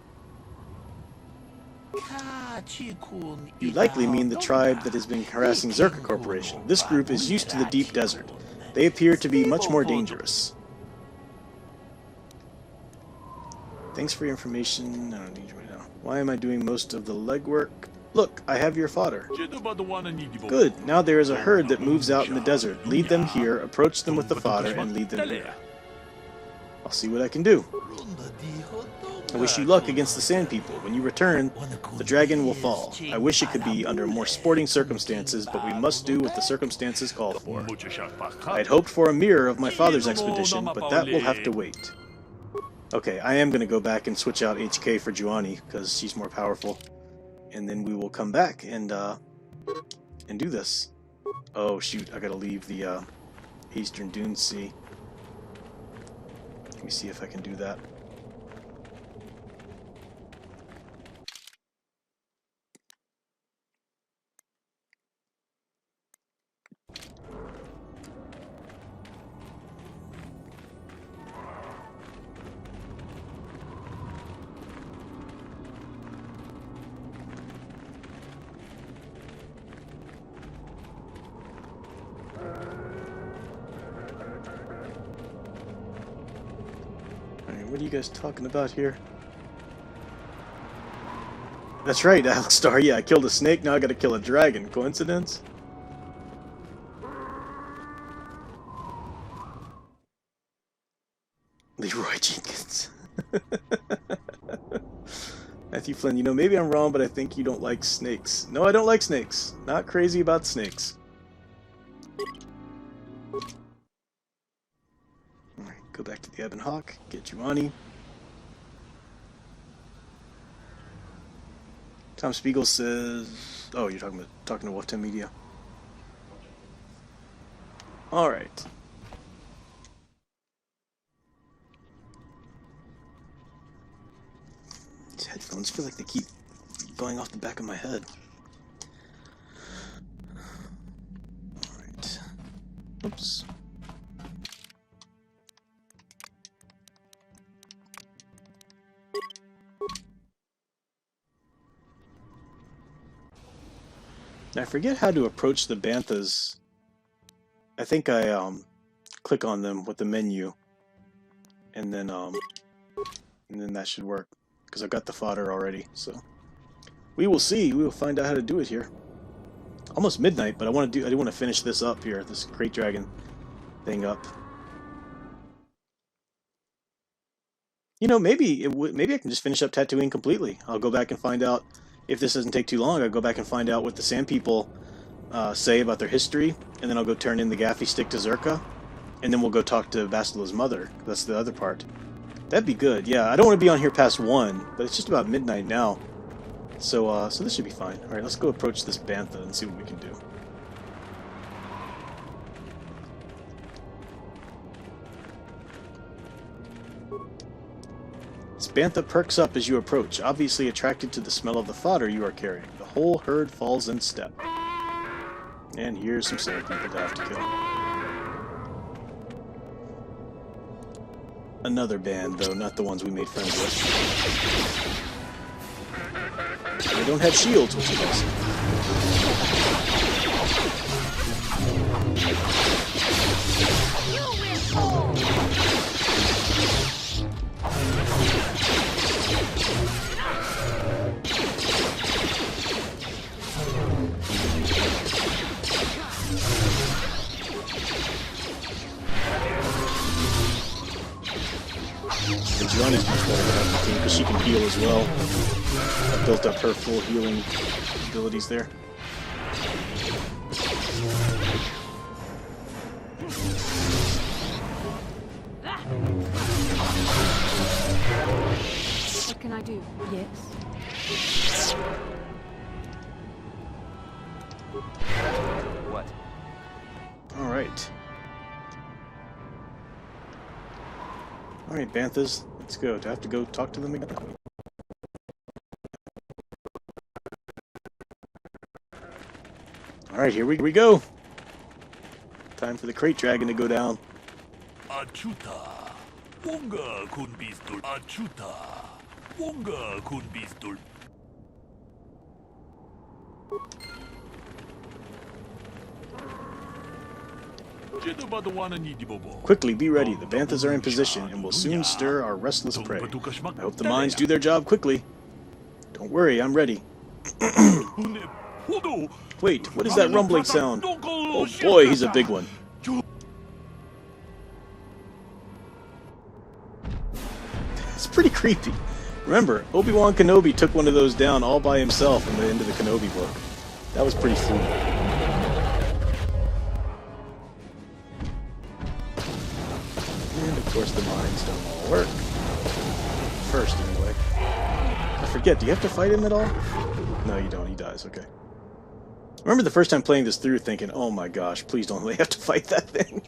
You likely mean the tribe that has been harassing Zerka Corporation. This group is used to the deep desert. They appear to be much more dangerous. Thanks for your information. I don't need you right now. Why am I doing most of the legwork? Look, I have your fodder. Good. Now there is a herd that moves out in the desert. Lead them here, approach them with the fodder, and lead them here. I'll see what I can do. I wish you luck against the Sand People. When you return, the dragon will fall. I wish it could be under more sporting circumstances, but we must do what the circumstances call for. I had hoped for a mirror of my father's expedition, but that will have to wait. Okay, I am going to go back and switch out HK for Juani, because she's more powerful. And then we will come back and do this. Oh shoot, I gotta leave the Eastern Dune Sea. Let me see if I can do that. What are you guys talking about here? That's right, Alekstar. Yeah, I killed a snake, now I gotta kill a dragon. Coincidence? Leroy Jenkins. Matthew Flynn, you know, maybe I'm wrong, but I think you don't like snakes. No, I don't like snakes. Not crazy about snakes. Go back to the Ebon Hawk, get Juani. Tom Spiegel says... Oh, you're talking to Wolf 10 Media. Alright. These headphones feel like they keep going off the back of my head. Alright. Oops. I forget how to approach the banthas. I think I click on them with the menu, and then that should work because I've got the fodder already. So we will see. We will find out how to do it here. Almost midnight, but I do want to finish this up here. This Great Dragon thing up. You know, maybe I can just finish up Tatooine completely. I'll go back and find out. If this doesn't take too long, I'll go back and find out what the Sand People say about their history, and then I'll go turn in the Gaffy Stick to Zerka, and then we'll go talk to Bastila's mother. That's the other part. That'd be good. Yeah, I don't want to be on here past 1, but it's just about midnight now. So this should be fine. Alright, let's go approach this Bantha and see what we can do. This Bantha perks up as you approach, obviously attracted to the smell of the fodder you are carrying. The whole herd falls in step. And here's some Sand People to have to kill. Another band, though, not the ones we made friends with. They don't have shields, which is awesome. Juani's much better than the team because she can heal as well. I built up her full healing abilities there. What can I do? Yes. What? All right. Alright, Banthas, let's go. Do I have to go talk to them again? Alright, here we go. Time for the Crate Dragon to go down. Achuta. Wonga kun pistol. Achuta. Wonga kun pistol. Quickly, be ready. The banthas are in position and will soon stir our restless prey. I hope the mines do their job quickly. Don't worry, I'm ready. Wait, what is that rumbling sound? Oh boy, he's a big one. It's pretty creepy. Remember, Obi-Wan Kenobi took one of those down all by himself in the end of the Kenobi book. That was pretty cool. And of course the mines don't all work. First, anyway. I forget, do you have to fight him at all? No, you don't. He dies, okay. I remember the first time playing this through thinking, oh my gosh, please don't let me have to fight that thing.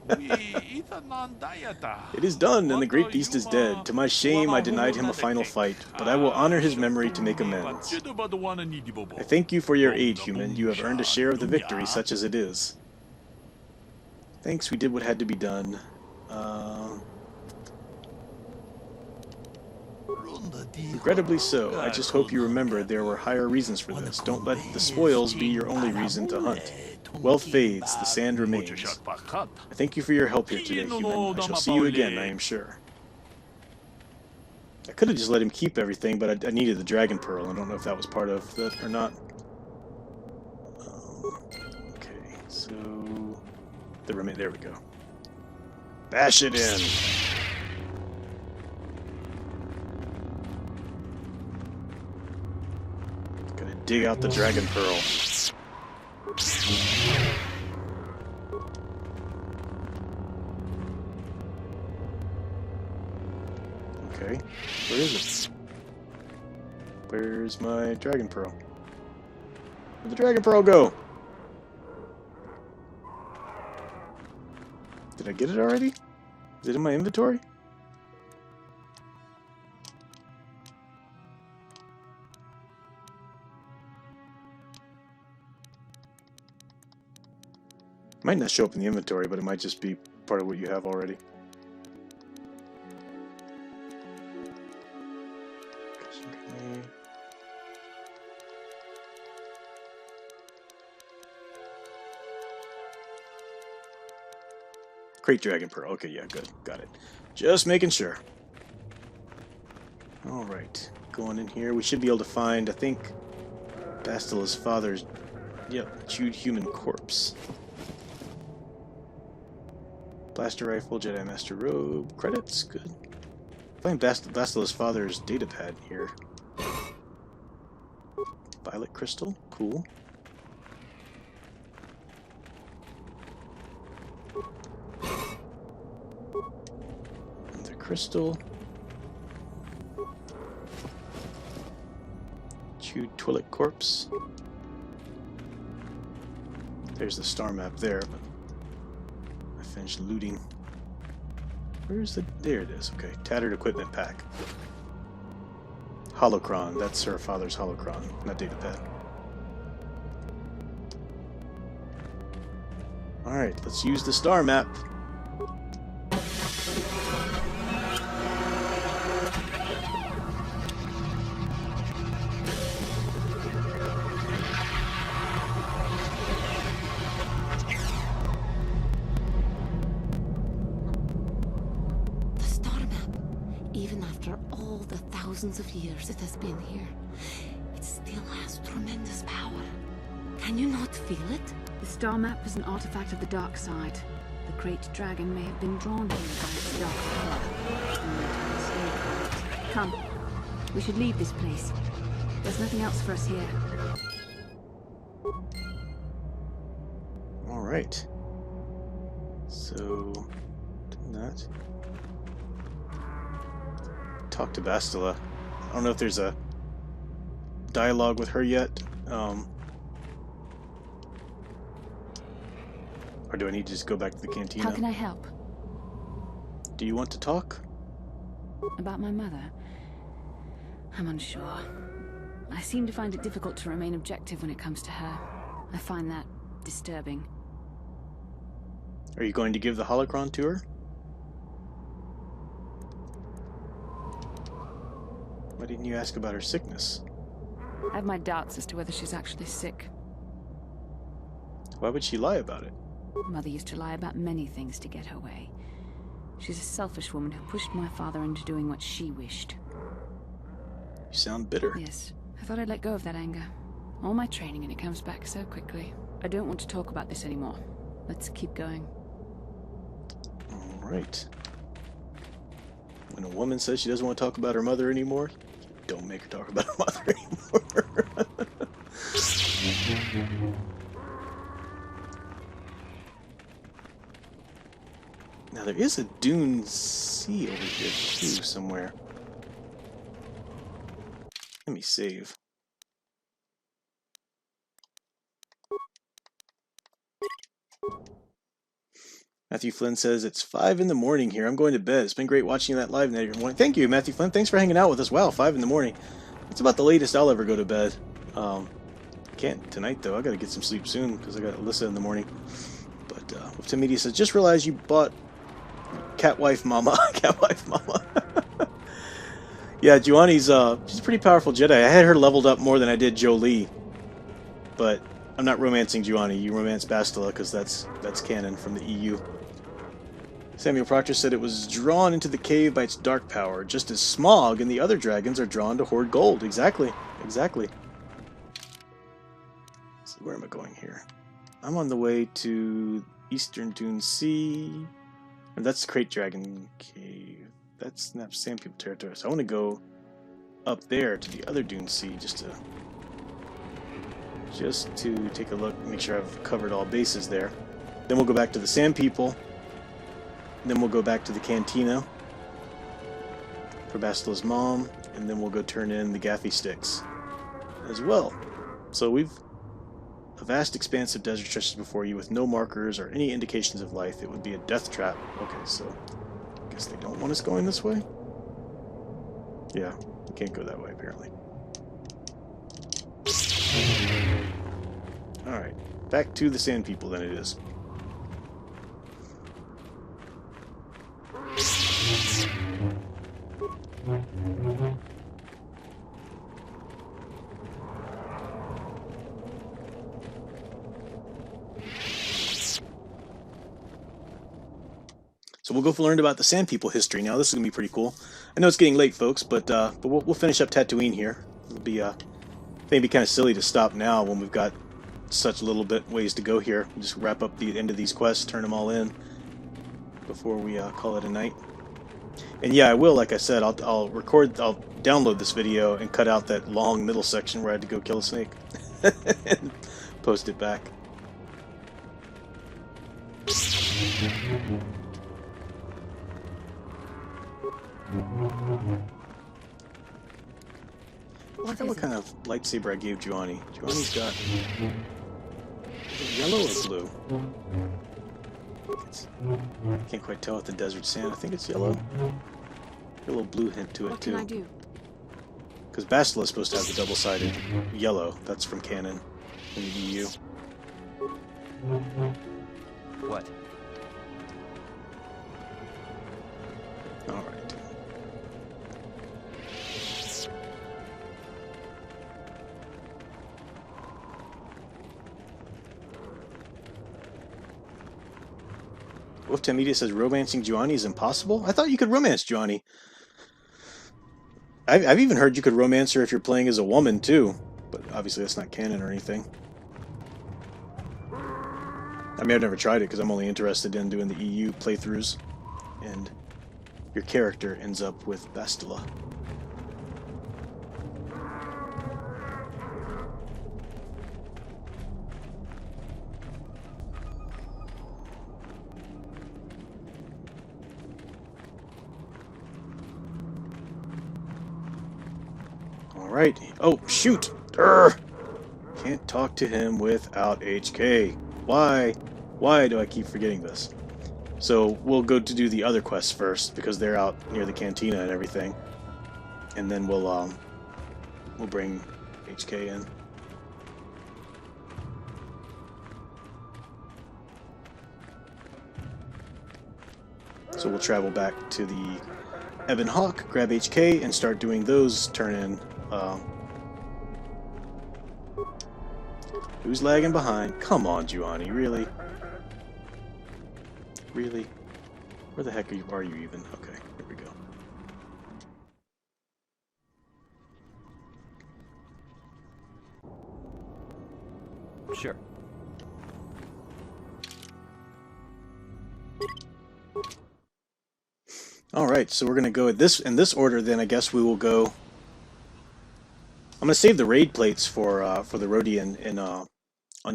It is done, and the great beast is dead. To my shame, I denied him a final fight, but I will honor his memory to make amends. I thank you for your aid, human. You have earned a share of the victory, such as it is. Thanks, we did what had to be done. Regrettably so. I just hope you remember there were higher reasons for this. Don't let the spoils be your only reason to hunt. Wealth fades, the sand remains. I thank you for your help here today, human. I shall see you again, I am sure. I could have just let him keep everything, but I needed the Dragon Pearl. I don't know if that was part of that or not. Okay, so... there we go. Bash it in! Gonna dig out the Dragon Pearl. Okay, where is it? Where's my Dragon Pearl? Where'd the Dragon Pearl go? Did I get it already? Is it in my inventory? Might not show up in the inventory, but it might just be part of what you have already. Crate Dragon Pearl. Okay, yeah, good. Got it. Just making sure. Alright. Going in here. We should be able to find, I think, Bastila's father's, chewed human corpse. Blaster rifle, Jedi Master robe, credits, good. Find Bastila's father's datapad here. Violet crystal, cool. Another crystal. Chewed Twi'lek corpse. There's the star map there, but I finished looting. Where's the... There it is, okay. Tattered equipment pack. Holocron, that's her father's holocron, not datapad. Alright, let's use the star map. Thousands of years it has been here. It still has tremendous power. Can you not feel it? The star map is an artifact of the dark side. The great dragon may have been drawn here by its dark power. Come, we should leave this place. There's nothing else for us here. Alright. So, do that. Talk to Bastila. I don't know if there's a dialogue with her yet. Or do I need to just go back to the cantina? How can I help? Do you want to talk? About my mother? I'm unsure. I seem to find it difficult to remain objective when it comes to her. I find that disturbing. Are you going to give the holocron to her? Why didn't you ask about her sickness? I have my doubts as to whether she's actually sick. Why would she lie about it? Mother used to lie about many things to get her way. She's a selfish woman who pushed my father into doing what she wished. You sound bitter. Yes, I thought I'd let go of that anger. All my training and it comes back so quickly. I don't want to talk about this anymore. Let's keep going. Alright. When a woman says she doesn't want to talk about her mother anymore, don't make her talk about her mother anymore. Now there is a Dune Sea over here too somewhere. Let me save. Matthew Flynn says, it's 5 in the morning here. I'm going to bed. It's been great watching that live every morning. Thank you, Matthew Flynn. Thanks for hanging out with us. Wow, 5 in the morning. That's about the latest I'll ever go to bed. Can't tonight, though. I got to get some sleep soon because I got Alyssa in the morning. But Wolfton Media says, just realized you bought Catwife Mama. Catwife Mama. Yeah, Juani's she's a pretty powerful Jedi. I had her leveled up more than I did Jolie. But I'm not romancing Juani. You romance Bastila because that's canon from the EU. Samuel Proctor said it was drawn into the cave by its dark power, just as Smog and the other dragons are drawn to hoard gold. Exactly. Exactly. Let's see, where am I going here? I'm on the way to Eastern Dune Sea. And that's the Crate Dragon Cave. That's not Sand People territory. So I want to go up there to the other Dune Sea just to take a look, make sure I've covered all bases there. Then we'll go back to the Sand People. Then we'll go back to the Cantina for Bastila's mom, and then we'll go turn in the Gaffy Sticks as well. So we've a vast expanse of desert stretches before you with no markers or any indications of life. It would be a death trap. Okay, so I guess they don't want us going this way? Yeah, we can't go that way apparently. Alright, back to the Sand People then it is. So we'll go learn about the Sand People history now. This is gonna be pretty cool. I know it's getting late, folks, but we'll finish up Tatooine here. It'll be maybe kind of silly to stop now when we've got such a little bit ways to go here. We'll just wrap up the end of these quests, turn them all in before we call it a night. And yeah, I will, like I said, I'll download this video and cut out that long middle section where I had to go kill a snake and post it back. I wonder what kind of lightsaber I gave Juani. Juani's got yellow or blue? I can't quite tell with the desert sand. I think it's yellow. Got a little blue hint to it too. What can I do? Because Bastila is supposed to have the double-sided yellow. That's from canon in the EU. What? Alright. Wolftown Media says romancing Juani is impossible? I thought you could romance Juani. I've even heard you could romance her if you're playing as a woman too, but obviously that's not canon or anything. I mean, I've never tried it because I'm only interested in doing the EU playthroughs, and your character ends up with Bastila. Alright. Oh, shoot! Urgh! Can't talk to him without HK. Why? Why do I keep forgetting this? So we'll go to do the other quests first, because they're out near the cantina and everything. And then we'll bring HK in. So we'll travel back to the Ebon Hawk, grab HK, and start doing those turn-in. Who's lagging behind? Come on, Juani, really? Really? Where the heck are you even? Okay, here we go. Sure. Alright, so we're going to go in this order then. I guess we will go... I'm going to save the raid plates for the Rhodian on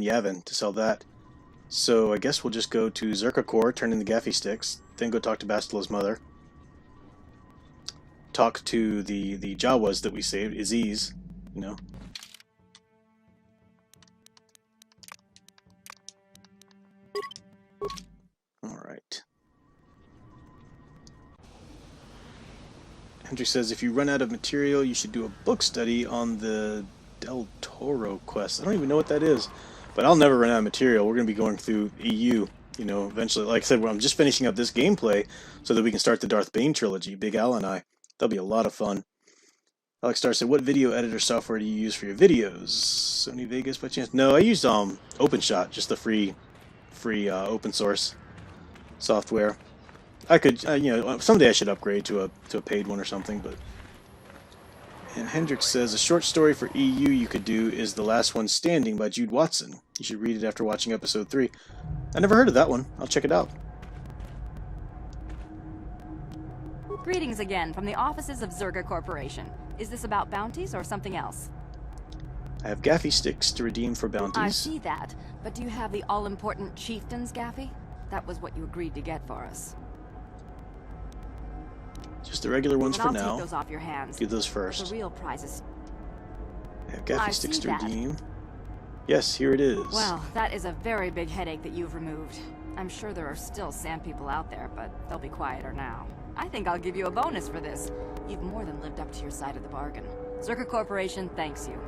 Yavin to sell that. So I guess we'll just go to KOTOR, turn in the gaffy sticks, then go talk to Bastila's mother. Talk to the Jawas that we saved, Aziz, you know. Alright. Hendrik says, if you run out of material, you should do a book study on the Del Toro quest. I don't even know what that is, but I'll never run out of material. We're going to be going through EU, you know, eventually. Like I said, I'm just finishing up this gameplay so that we can start the Darth Bane trilogy, Big Al and I. That'll be a lot of fun. Alex Star said, what video editor software do you use for your videos? Sony Vegas by chance? No, I used OpenShot, just the free open source software. I could, you know, someday I should upgrade to a paid one or something, but... And Hendrix says, a short story for EU you could do is The Last One Standing by Jude Watson. You should read it after watching episode 3. I never heard of that one. I'll check it out. Greetings again from the offices of Zerga Corporation. Is this about bounties or something else? I have gaffy sticks to redeem for bounties. I see that, but do you have the all-important Chieftain's gaffy? That was what you agreed to get for us. Just the regular ones for now. I'll take those off your hands. Do those first. The real prizes. I have gaffy sticks to redeem. Yes, here it is. Well, that is a very big headache that you've removed. I'm sure there are still sand people out there, but they'll be quieter now. I think I'll give you a bonus for this. You've more than lived up to your side of the bargain. Zerga Corporation thanks you.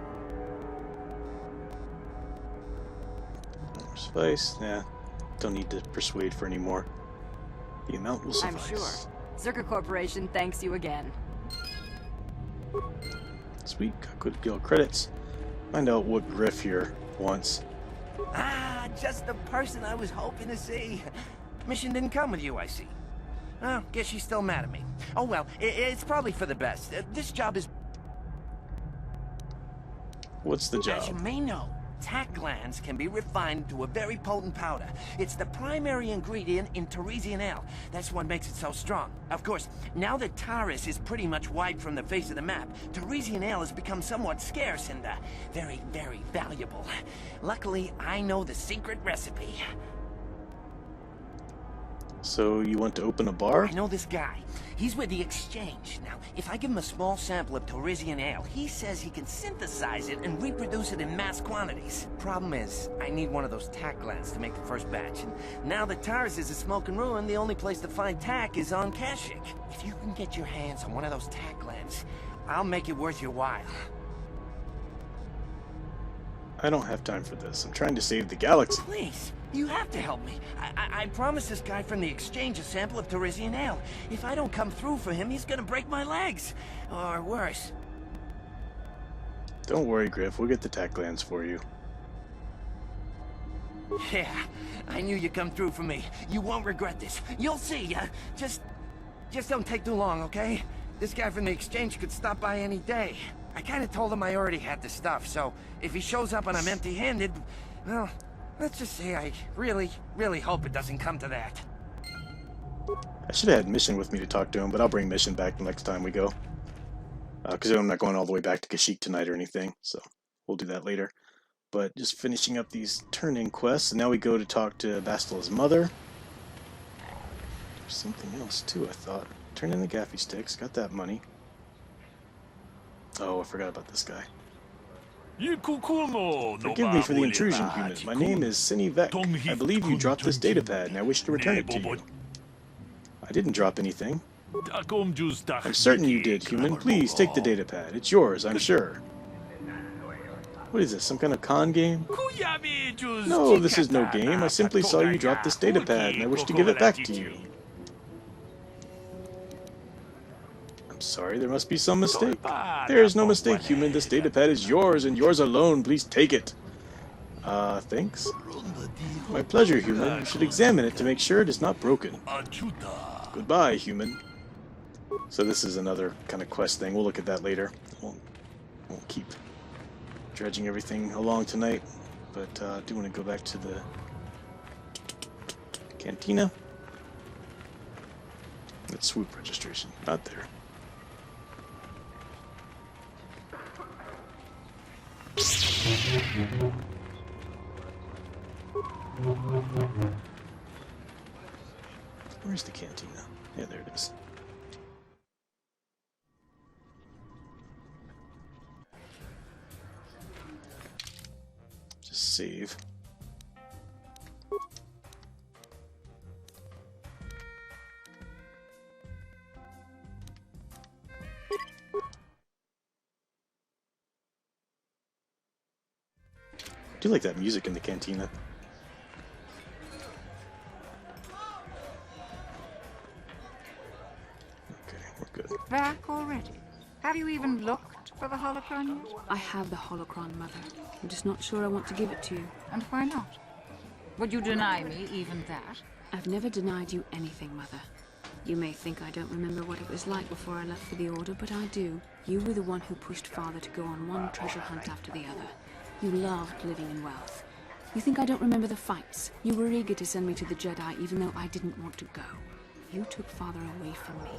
More spice. Nah, don't need to persuade for any more. The amount will suffice. I'm sure. Zerga Corporation thanks you again. Sweet, got good guild credits. Find out what Griff here wants. Ah, just the person I was hoping to see. Mission didn't come with you, I see. Oh, guess she's still mad at me. Oh well, it's probably for the best. This job is... What's the job? As you may know, tack glands can be refined to a very potent powder. It's the primary ingredient in Teresian ale. That's what makes it so strong. Of course, now that Taris is pretty much wiped from the face of the map, Teresian ale has become somewhat scarce and very, very valuable. Luckily, I know the secret recipe. So you want to open a bar? I know this guy. He's with the Exchange. Now, if I give him a small sample of Teresian ale, he says he can synthesize it and reproduce it in mass quantities. Problem is, I need one of those tack glands to make the first batch. And now that Taris is a smoking ruin, the only place to find tack is on Kashyyyk. If you can get your hands on one of those tack glands, I'll make it worth your while. I don't have time for this. I'm trying to save the galaxy. Please, you have to help me. I promised this guy from the Exchange a sample of Teresian ale. If I don't come through for him, he's gonna break my legs. Or worse. Don't worry, Griff. We'll get the tack glands for you. Yeah, I knew you'd come through for me. You won't regret this. You'll see. Just don't take too long, okay? This guy from the Exchange could stop by any day. I kind of told him I already had the stuff, so if he shows up and I'm empty-handed, well, let's just say I really, really hope it doesn't come to that. I should have had Mission with me to talk to him, but I'll bring Mission back the next time we go. Because I'm not going all the way back to Kashyyyk tonight or anything, so we'll do that later. But just finishing up these turn-in quests, and now we go to talk to Bastila's mother. There's something else too, I thought. Turn in the gaffy sticks, got that money. Oh, I forgot about this guy. Forgive me for the intrusion, human. My name is Cine Vec. I believe you dropped this datapad, and I wish to return it to you. I didn't drop anything. I'm certain you did, human. Please, take the datapad. It's yours, I'm sure. What is this, some kind of con game? No, this is no game. I simply saw you drop this datapad, and I wish to give it back to you. I'm sorry, there must be some mistake. There is no mistake, human. This datapad is yours, and yours alone. Please take it. Thanks. My pleasure, human. You should examine it to make sure it is not broken. Goodbye, human. So this is another kind of quest thing. We'll look at that later. Won't keep dredging everything along tonight, but I do want to go back to the cantina. That's swoop registration. Not there. Where's the cantina? Yeah, there it is. Just save. I do like that music in the cantina. Okay, we're good. Back already? Have you even looked for the holocron yet? I have the holocron, Mother. I'm just not sure I want to give it to you. And why not? Would you deny me even that? I've never denied you anything, Mother. You may think I don't remember what it was like before I left for the Order, but I do. You were the one who pushed Father to go on one treasure hunt after the other. You loved living in wealth. You think I don't remember the fights? You were eager to send me to the Jedi even though I didn't want to go. You took Father away from me.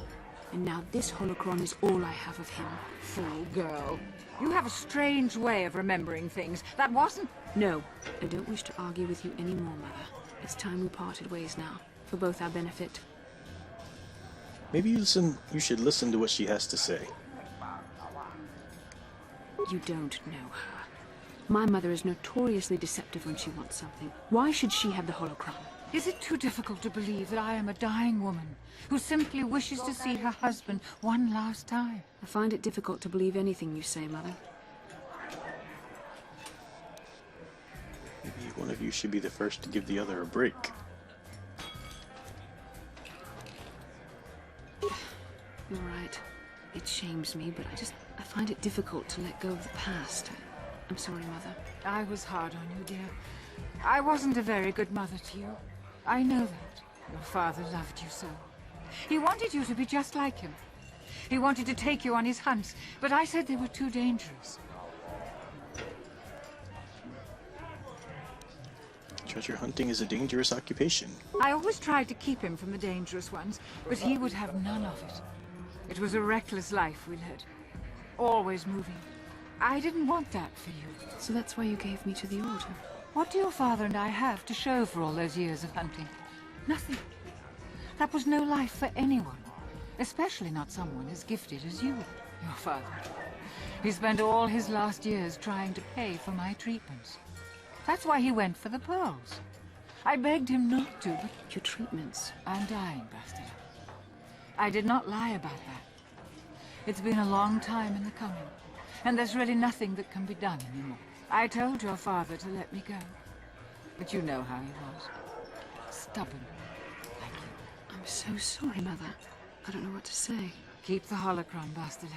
And now this holocron is all I have of him. Fool girl. You have a strange way of remembering things. That wasn't... No, I don't wish to argue with you anymore, Mother. It's time we parted ways now, for both our benefit. Maybe you should listen to what she has to say. You don't know her. My mother is notoriously deceptive when she wants something. Why should she have the holocron? Is it too difficult to believe that I am a dying woman who simply wishes to see her husband one last time? I find it difficult to believe anything you say, Mother. Maybe one of you should be the first to give the other a break. You're right. It shames me, but I find it difficult to let go of the past. I'm sorry, Mother. I was hard on you, dear. I wasn't a very good mother to you. I know that. Your father loved you so. He wanted you to be just like him. He wanted to take you on his hunts, but I said they were too dangerous. Treasure hunting is a dangerous occupation. I always tried to keep him from the dangerous ones, but he would have none of it. It was a reckless life we led. Always moving. I didn't want that for you. So that's why you gave me to the Order? What do your father and I have to show for all those years of hunting? Nothing. That was no life for anyone. Especially not someone as gifted as you, your father. He spent all his last years trying to pay for my treatments. That's why he went for the pearls. I begged him not to, but... Your treatments? I'm dying, Bastila. I did not lie about that. It's been a long time in the coming, and there's really nothing that can be done anymore. I told your father to let me go, but you know how he was. Stubborn, like you. I'm so sorry, Mother. I don't know what to say. Keep the holocron, Bastila.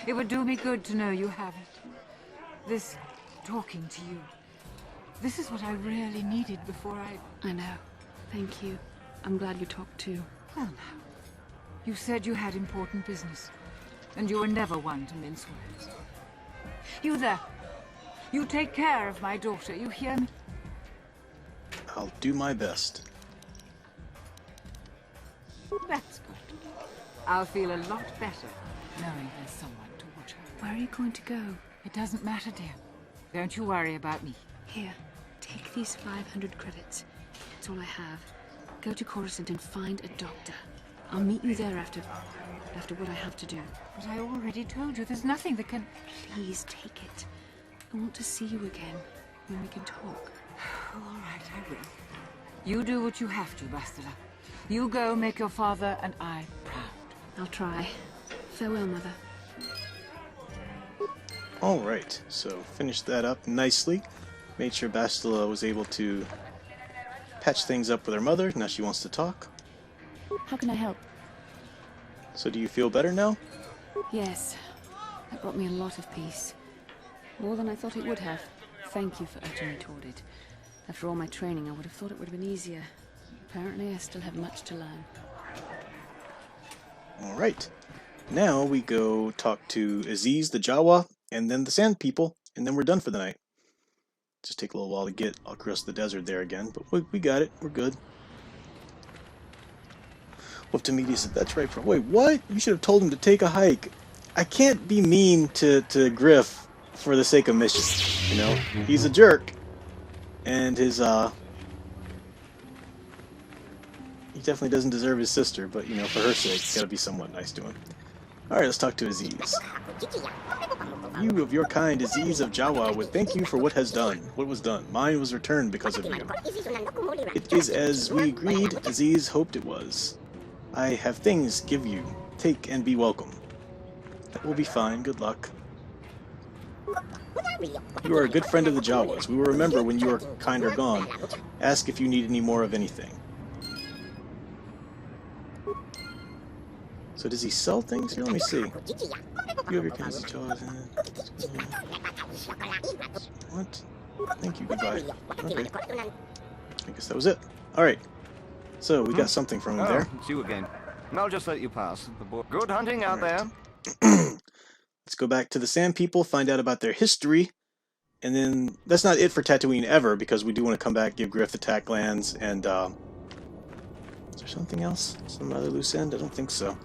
It would do me good to know you have it. This talking to you. This is what I really needed before I know. Thank you. I'm glad you talked too. Well now. You said you had important business, and you were never one to mince words. You there. You take care of my daughter, you hear me? I'll do my best. That's good. I'll feel a lot better knowing there's someone to watch her. Where are you going to go? It doesn't matter, dear. Don't you worry about me. Here, take these 500 credits. It's all I have. Go to Coruscant and find a doctor. I'll meet you there after what I have to do. But I already told you there's nothing that can... Please take it. I want to see you again, when we can talk. All right, I will. You do what you have to, Bastila. You go make your father and I proud. I'll try. Farewell, Mother. Alright, so finished that up nicely. Made sure Bastila was able to patch things up with her mother. Now she wants to talk. How can I help? So do you feel better now? Yes. That brought me a lot of peace. More than I thought it would have. Thank you for urging me toward it. After all my training, I would have thought it would have been easier. Apparently, I still have much to learn. Alright. Now we go talk to Aziz the Jawa, and then the Sand People, and then we're done for the night. Just take a little while to get across the desert there again, but we got it. We're good. Media said, that's right. Wait, what? You should have told him to take a hike. I can't be mean to Griff for the sake of mission. You know? He's a jerk. And his, he definitely doesn't deserve his sister, but, you know, for her sake, gotta be somewhat nice to him. Alright, let's talk to Aziz. You of your kind, Aziz of Jawa, would thank you for what was done. Mine was returned because of you. It is as we agreed, Aziz hoped it was. I have things give you. Take and be welcome. That will be fine, good luck. You are a good friend of the Jawas. We will remember when your kind are gone. Ask if you need any more of anything. So does he sell things? Here, let me see. You have your kinds of Jawas. What? Thank you, goodbye. Okay. I guess that was it. Alright. So, we got something from him there. It's you again. I'll just let you pass. Good hunting out there. Let's go back to the Sand People, find out about their history, and then that's not it for Tatooine ever, because we do want to come back, give Griff the tack lands, and is there something else? Some other loose end? I don't think so.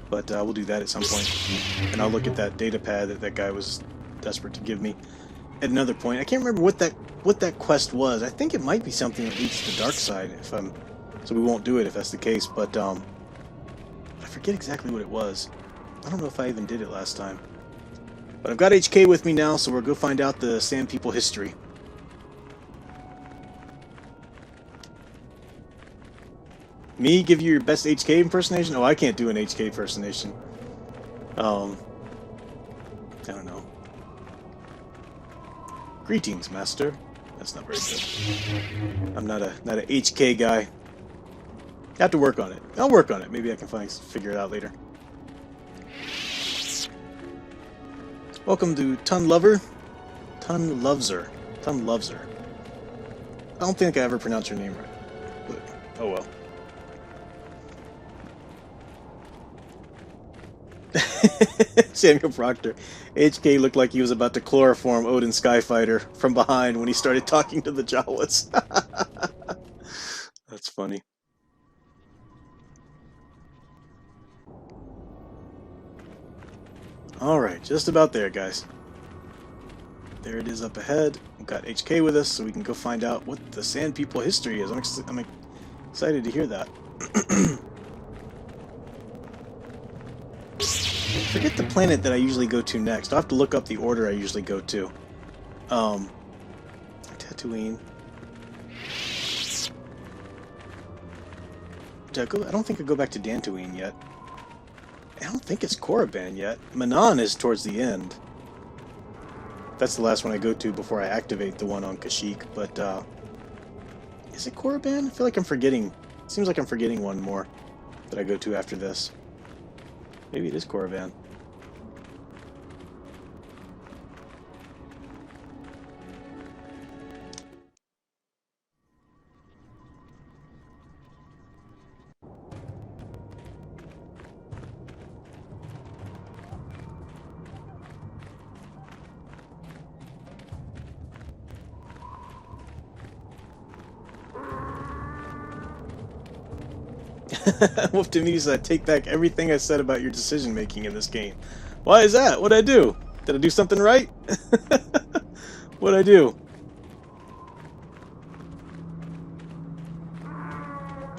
But we'll do that at some point, and I'll look at that data pad that guy was desperate to give me at another point. I can't remember what that quest was. I think it might be something that leads to the dark side, so we won't do it if that's the case, but I forget exactly what it was. I don't know if I even did it last time. But I've got HK with me now, so we'll go find out the Sand People history. Me give you your best HK impersonation? Oh, I can't do an HK impersonation. I don't know. Greetings, Master. That's not very good. I'm not a HK guy. Have to work on it. I'll work on it. Maybe I can figure it out later. Welcome to Tun Lover. Tun loves her. Tun loves her. I don't think I ever pronounced her name right. But, oh well. Samuel Proctor. HK looked like he was about to chloroform Odin Skyfighter from behind when he started talking to the Jawas. That's funny. Alright, just about there, guys. There it is up ahead. We've got HK with us, so we can go find out what the Sand People history is. I'm excited to hear that. Forget the planet that I usually go to next. I'll have to look up the order I usually go to. Tatooine. I don't think I go back to Dantooine yet. I don't think it's Korriban yet. Manan is towards the end. That's the last one I go to before I activate the one on Kashyyyk, but, is it Korriban? I feel like I'm forgetting. Seems like I'm forgetting one more that I go to after this. Maybe it is Korriban. Wolf to me said, take back everything I said about your decision making in this game. Why is that? What'd I do? Did I do something right? What'd I do?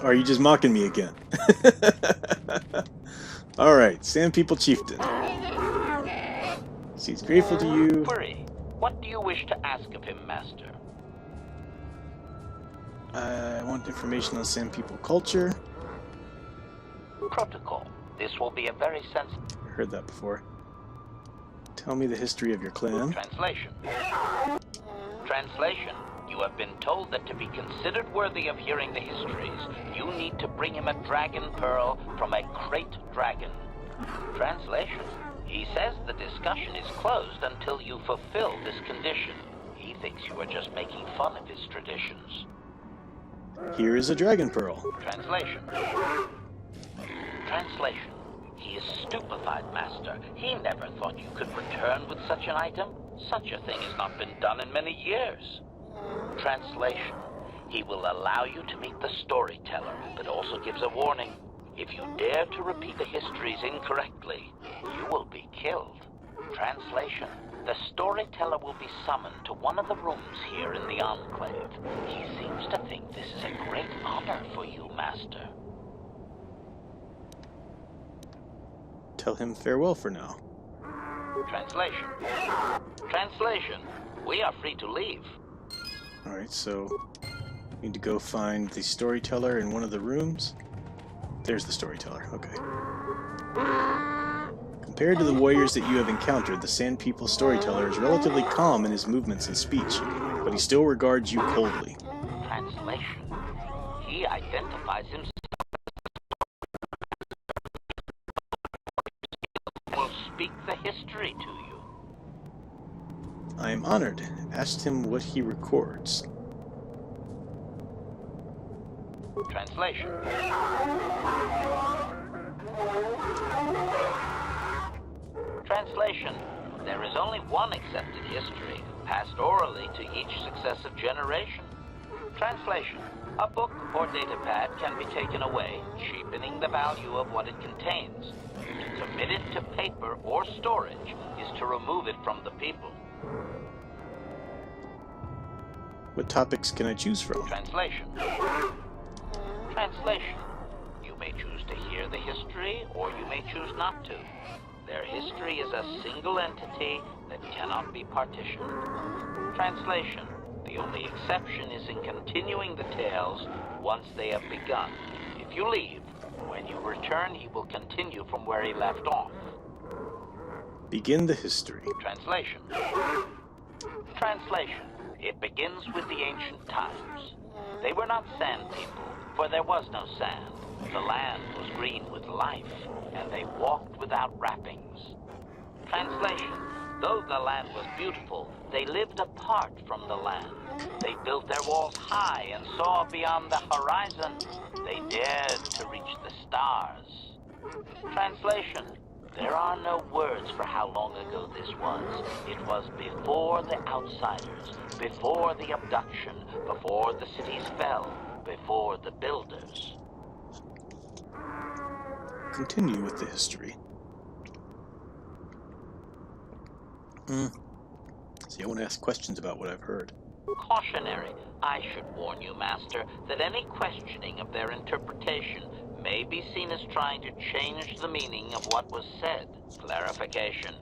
Or are you just mocking me again? Alright, Sand People Chieftain. He's grateful to you. Query. What do you wish to ask of him, Master? I want information on Sand People culture. Protocol. This will be a very sensitive... I heard that before. Tell me the history of your clan. Translation. Translation. You have been told that to be considered worthy of hearing the histories, you need to bring him a dragon pearl from a great dragon. Translation. He says the discussion is closed until you fulfill this condition. He thinks you are just making fun of his traditions. Here is a dragon pearl. Translation. Translation. He is stupefied, Master. He never thought you could return with such an item. Such a thing has not been done in many years. Translation. He will allow you to meet the storyteller, but also gives a warning. If you dare to repeat the histories incorrectly, you will be killed. Translation. The storyteller will be summoned to one of the rooms here in the Enclave. He seems to think this is a great honor for you, Master. Tell him farewell for now. Translation. Translation. We are free to leave. Alright, so we need to go find the storyteller in one of the rooms. There's the storyteller, okay. Compared to the warriors that you have encountered, the Sand People storyteller is relatively calm in his movements and speech, but he still regards you coldly. Translation. He identifies himself. Will speak the history to you. I am honored. Asked him what he records. Translation. Translation. There is only one accepted history, passed orally to each successive generation. Translation. A book or datapad can be taken away, cheapening the value of what it contains. To commit it to paper or storage is to remove it from the people. What topics can I choose from? Translation. Translation. You may choose to hear the history, or you may choose not to. Their history is a single entity that cannot be partitioned. Translation. The only exception is in continuing the tales once they have begun. If you leave, when you return, he will continue from where he left off. Begin the history. Translation. Translation. It begins with the ancient times. They were not sand people, for there was no sand. The land was green with life, and they walked without wrappings. Translation. Though the land was beautiful, they lived apart from the land. They built their walls high and saw beyond the horizon. They dared to reach the stars. Translation. There are no words for how long ago this was. It was before the outsiders, before the abduction, before the cities fell, before the builders. Continue with the history. See, I want to ask questions about what I've heard. Cautionary. I should warn you, Master, that any questioning of their interpretation may be seen as trying to change the meaning of what was said. Clarification.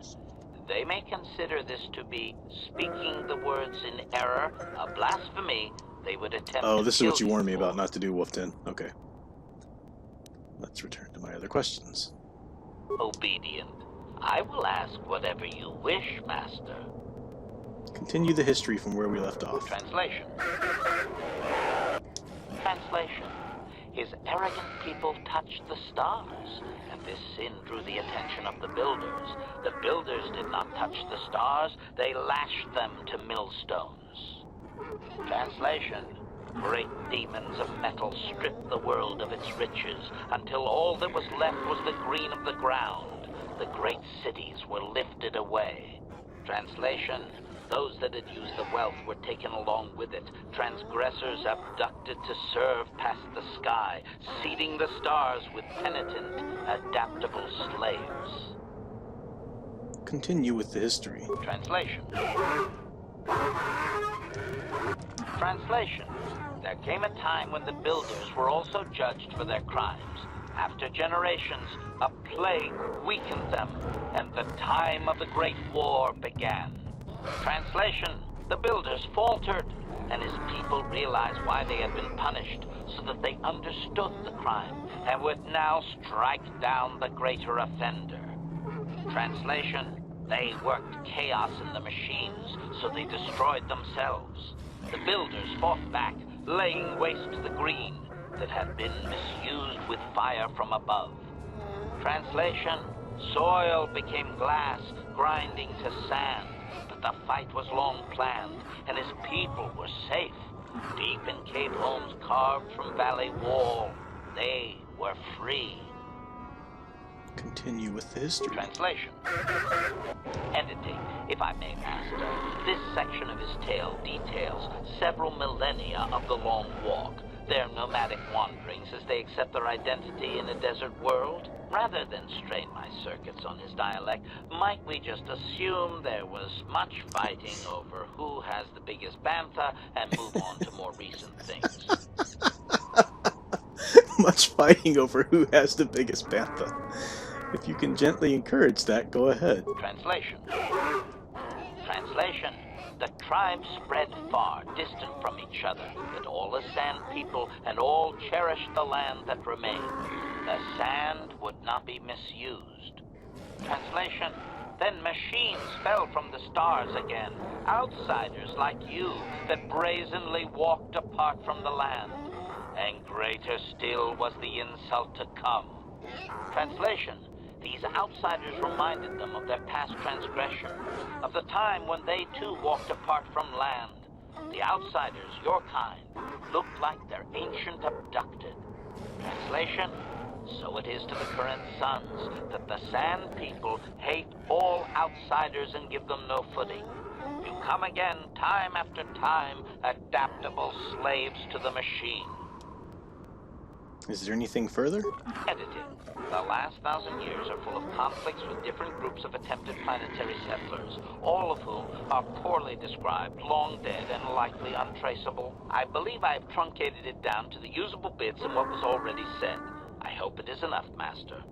They may consider this to be speaking the words in error, a blasphemy. They would attempt Oh, to this is kill what you warned me for. about not to do, Wolfden. Okay. Let's return to my other questions. Obedient. I will ask whatever you wish, Master. Continue the history from where we left off. Translation. Translation. His arrogant people touched the stars, and this sin drew the attention of the builders. The builders did not touch the stars, they lashed them to millstones. Translation. Great demons of metal stripped the world of its riches, until all that was left was the green of the ground. The great cities were lifted away. Translation. Those that had used the wealth were taken along with it. Transgressors abducted to serve past the sky, seeding the stars with penitent, adaptable slaves. Continue with the history. Translation. Translation. There came a time when the builders were also judged for their crimes. After generations, a plague weakened them, and the time of the Great War began. Translation. The builders faltered, and his people realized why they had been punished, so that they understood the crime, and would now strike down the greater offender. Translation. They worked chaos in the machines, so they destroyed themselves. The builders fought back, laying waste to the green that had been misused with fire from above. Translation. Soil became glass, grinding to sand, but that the fight was long planned, and his people were safe. Deep in cave homes carved from valley wall, they were free. Continue with the history. Translation. Editing, if I may, Master. This section of his tale details several millennia of the Long Walk, their nomadic wanderings as they accept their identity in a desert world. Rather than strain my circuits on his dialect, might we just assume there was much fighting over who has the biggest bantha and move on to more recent things? Much fighting over who has the biggest bantha. If you can gently encourage that, go ahead. Translation. Translation. The tribes spread far, distant from each other, but all as sand people, and all cherished the land that remained. The sand would not be misused. Translation. Then machines fell from the stars again, outsiders like you that brazenly walked apart from the land. And greater still was the insult to come. Translation. These outsiders reminded them of their past transgression, of the time when they too walked apart from land. The outsiders, your kind, looked like their ancient abducted. Translation. So it is to the current sons that the Sand People hate all outsiders and give them no footing. You come again, time after time, adaptable slaves to the machine. Is there anything further? Edited. The last 1,000 years are full of conflicts with different groups of attempted planetary settlers, all of whom are poorly described, long dead, and likely untraceable. I believe I have truncated it down to the usable bits in what was already said. I hope it is enough, Master.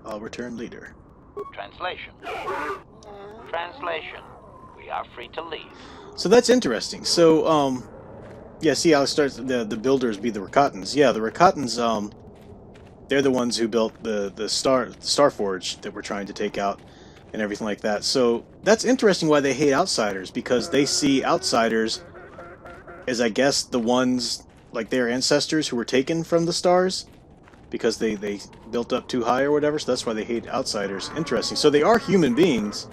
I'll return later. Translation. Translation. We are free to leave. So that's interesting. So, yeah, see how it starts, the builders be the Rakatans. Yeah, the Rakatans, they're the ones who built the Starforge that we're trying to take out and everything like that. So that's interesting why they hate outsiders, because they see outsiders as, I guess, the ones, like their ancestors who were taken from the stars because they built up too high or whatever, so that's why they hate outsiders. Interesting. So they are human beings,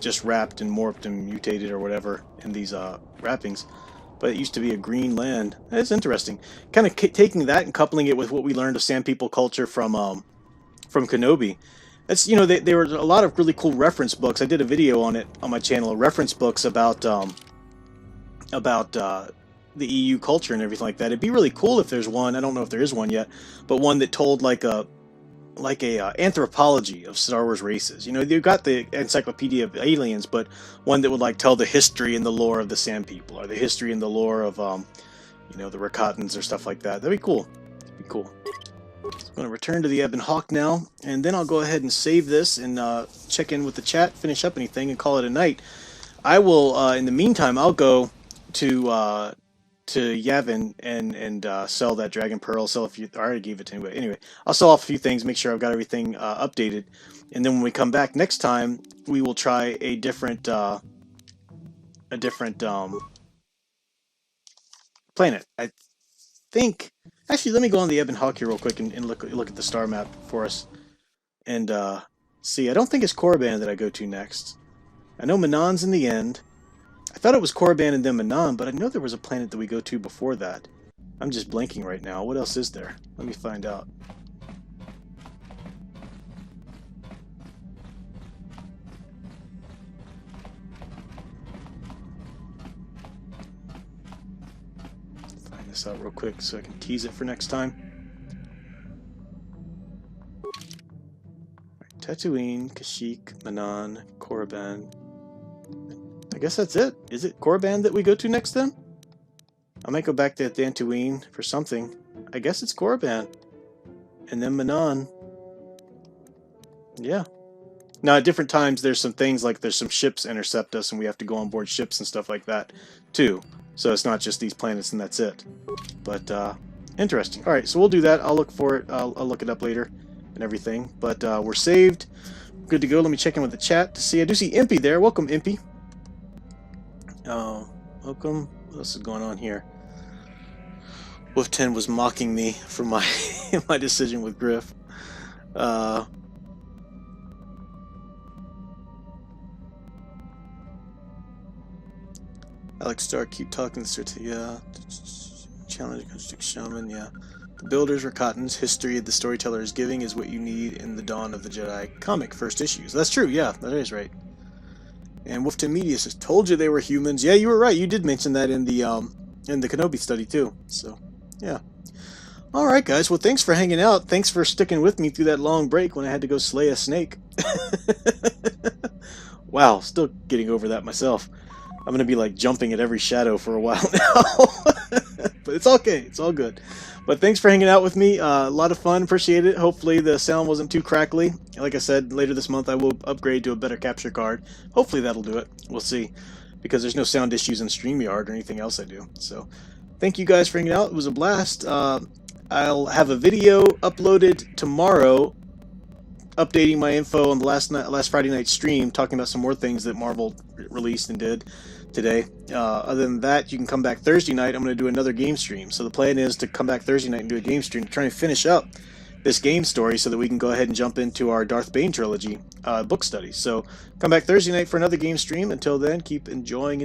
just wrapped and morphed and mutated or whatever in these wrappings. But it used to be a green land. That's interesting. Kind of taking that and coupling it with what we learned of Sand People culture from Kenobi. That's, you know, there were a lot of really cool reference books. I did a video on it on my channel, reference books about the EU culture and everything like that. It'd be really cool if there's one. I don't know if there is one yet, but one that told like a anthropology of Star Wars races. You know, you've got the Encyclopedia of Aliens, but one that would like tell the history and the lore of the Sand People, or the history and the lore of you know, the Rakatans or stuff like that. That'd be cool. That'd be cool. So I'm going to return to the Ebon Hawk now, and then I'll go ahead and save this and check in with the chat, finish up anything, and call it a night. I will, in the meantime, I'll go to Yavin and sell that Dragon Pearl. Sell a few. I already gave it to him. But anyway, I'll sell off a few things, make sure I've got everything updated, and then when we come back next time, we will try a different planet. I think. Actually, let me go on the Ebon Hawk here real quick and look at the star map for us, and see. I don't think it's Korriban that I go to next. I know Manon's in the end. I thought it was Korriban and then Manon, but I know there was a planet that we go to before that. I'm just blanking right now. What else is there? Let me find out. Find this out real quick so I can tease it for next time. Right, Tatooine, Kashyyyk, Manon, Korriban. I guess that's it. Is it Korriban that we go to next then? I might go back to Dantooine for something. I guess it's Korriban. And then Manon. Yeah. Now at different times there's some things like there's some ships intercept us and we have to go on board ships and stuff like that too. So it's not just these planets and that's it. But interesting. Alright, so we'll do that. I'll look for it. I'll look it up later and everything. But we're saved. Good to go. Let me check in with the chat to see. I do see Impy there. Welcome, Impy. Welcome. What else is going on here? Wolf 10 was mocking me for my my decision with Griff. Alex Stark, keep talking. Yeah. Challenge Shaman, yeah. The Builders were Cotton's history the storyteller is giving is what you need in the Dawn of the Jedi comic first issues. That's true, yeah, that is right. And Wolfton Media says, told you they were humans. Yeah, you were right. You did mention that in the Kenobi study too. So, yeah. Alright guys, well thanks for hanging out. Thanks for sticking with me through that long break when I had to go slay a snake. Wow, still getting over that myself. I'm gonna be like jumping at every shadow for a while now. But it's okay, it's all good. But thanks for hanging out with me. A lot of fun, appreciate it. Hopefully the sound wasn't too crackly. Like I said, later this month I will upgrade to a better capture card. Hopefully that'll do it. We'll see. Because there's no sound issues in StreamYard or anything else I do. So thank you guys for hanging out. It was a blast. I'll have a video uploaded tomorrow updating my info on the last Friday night stream, talking about some more things that Marvel released and did today. Other than that, you can come back Thursday night. I'm going to do another game stream. So the plan is to come back Thursday night and do a game stream to try and finish up this game story so that we can go ahead and jump into our Darth Bane trilogy book study. So come back Thursday night for another game stream. Until then, keep enjoying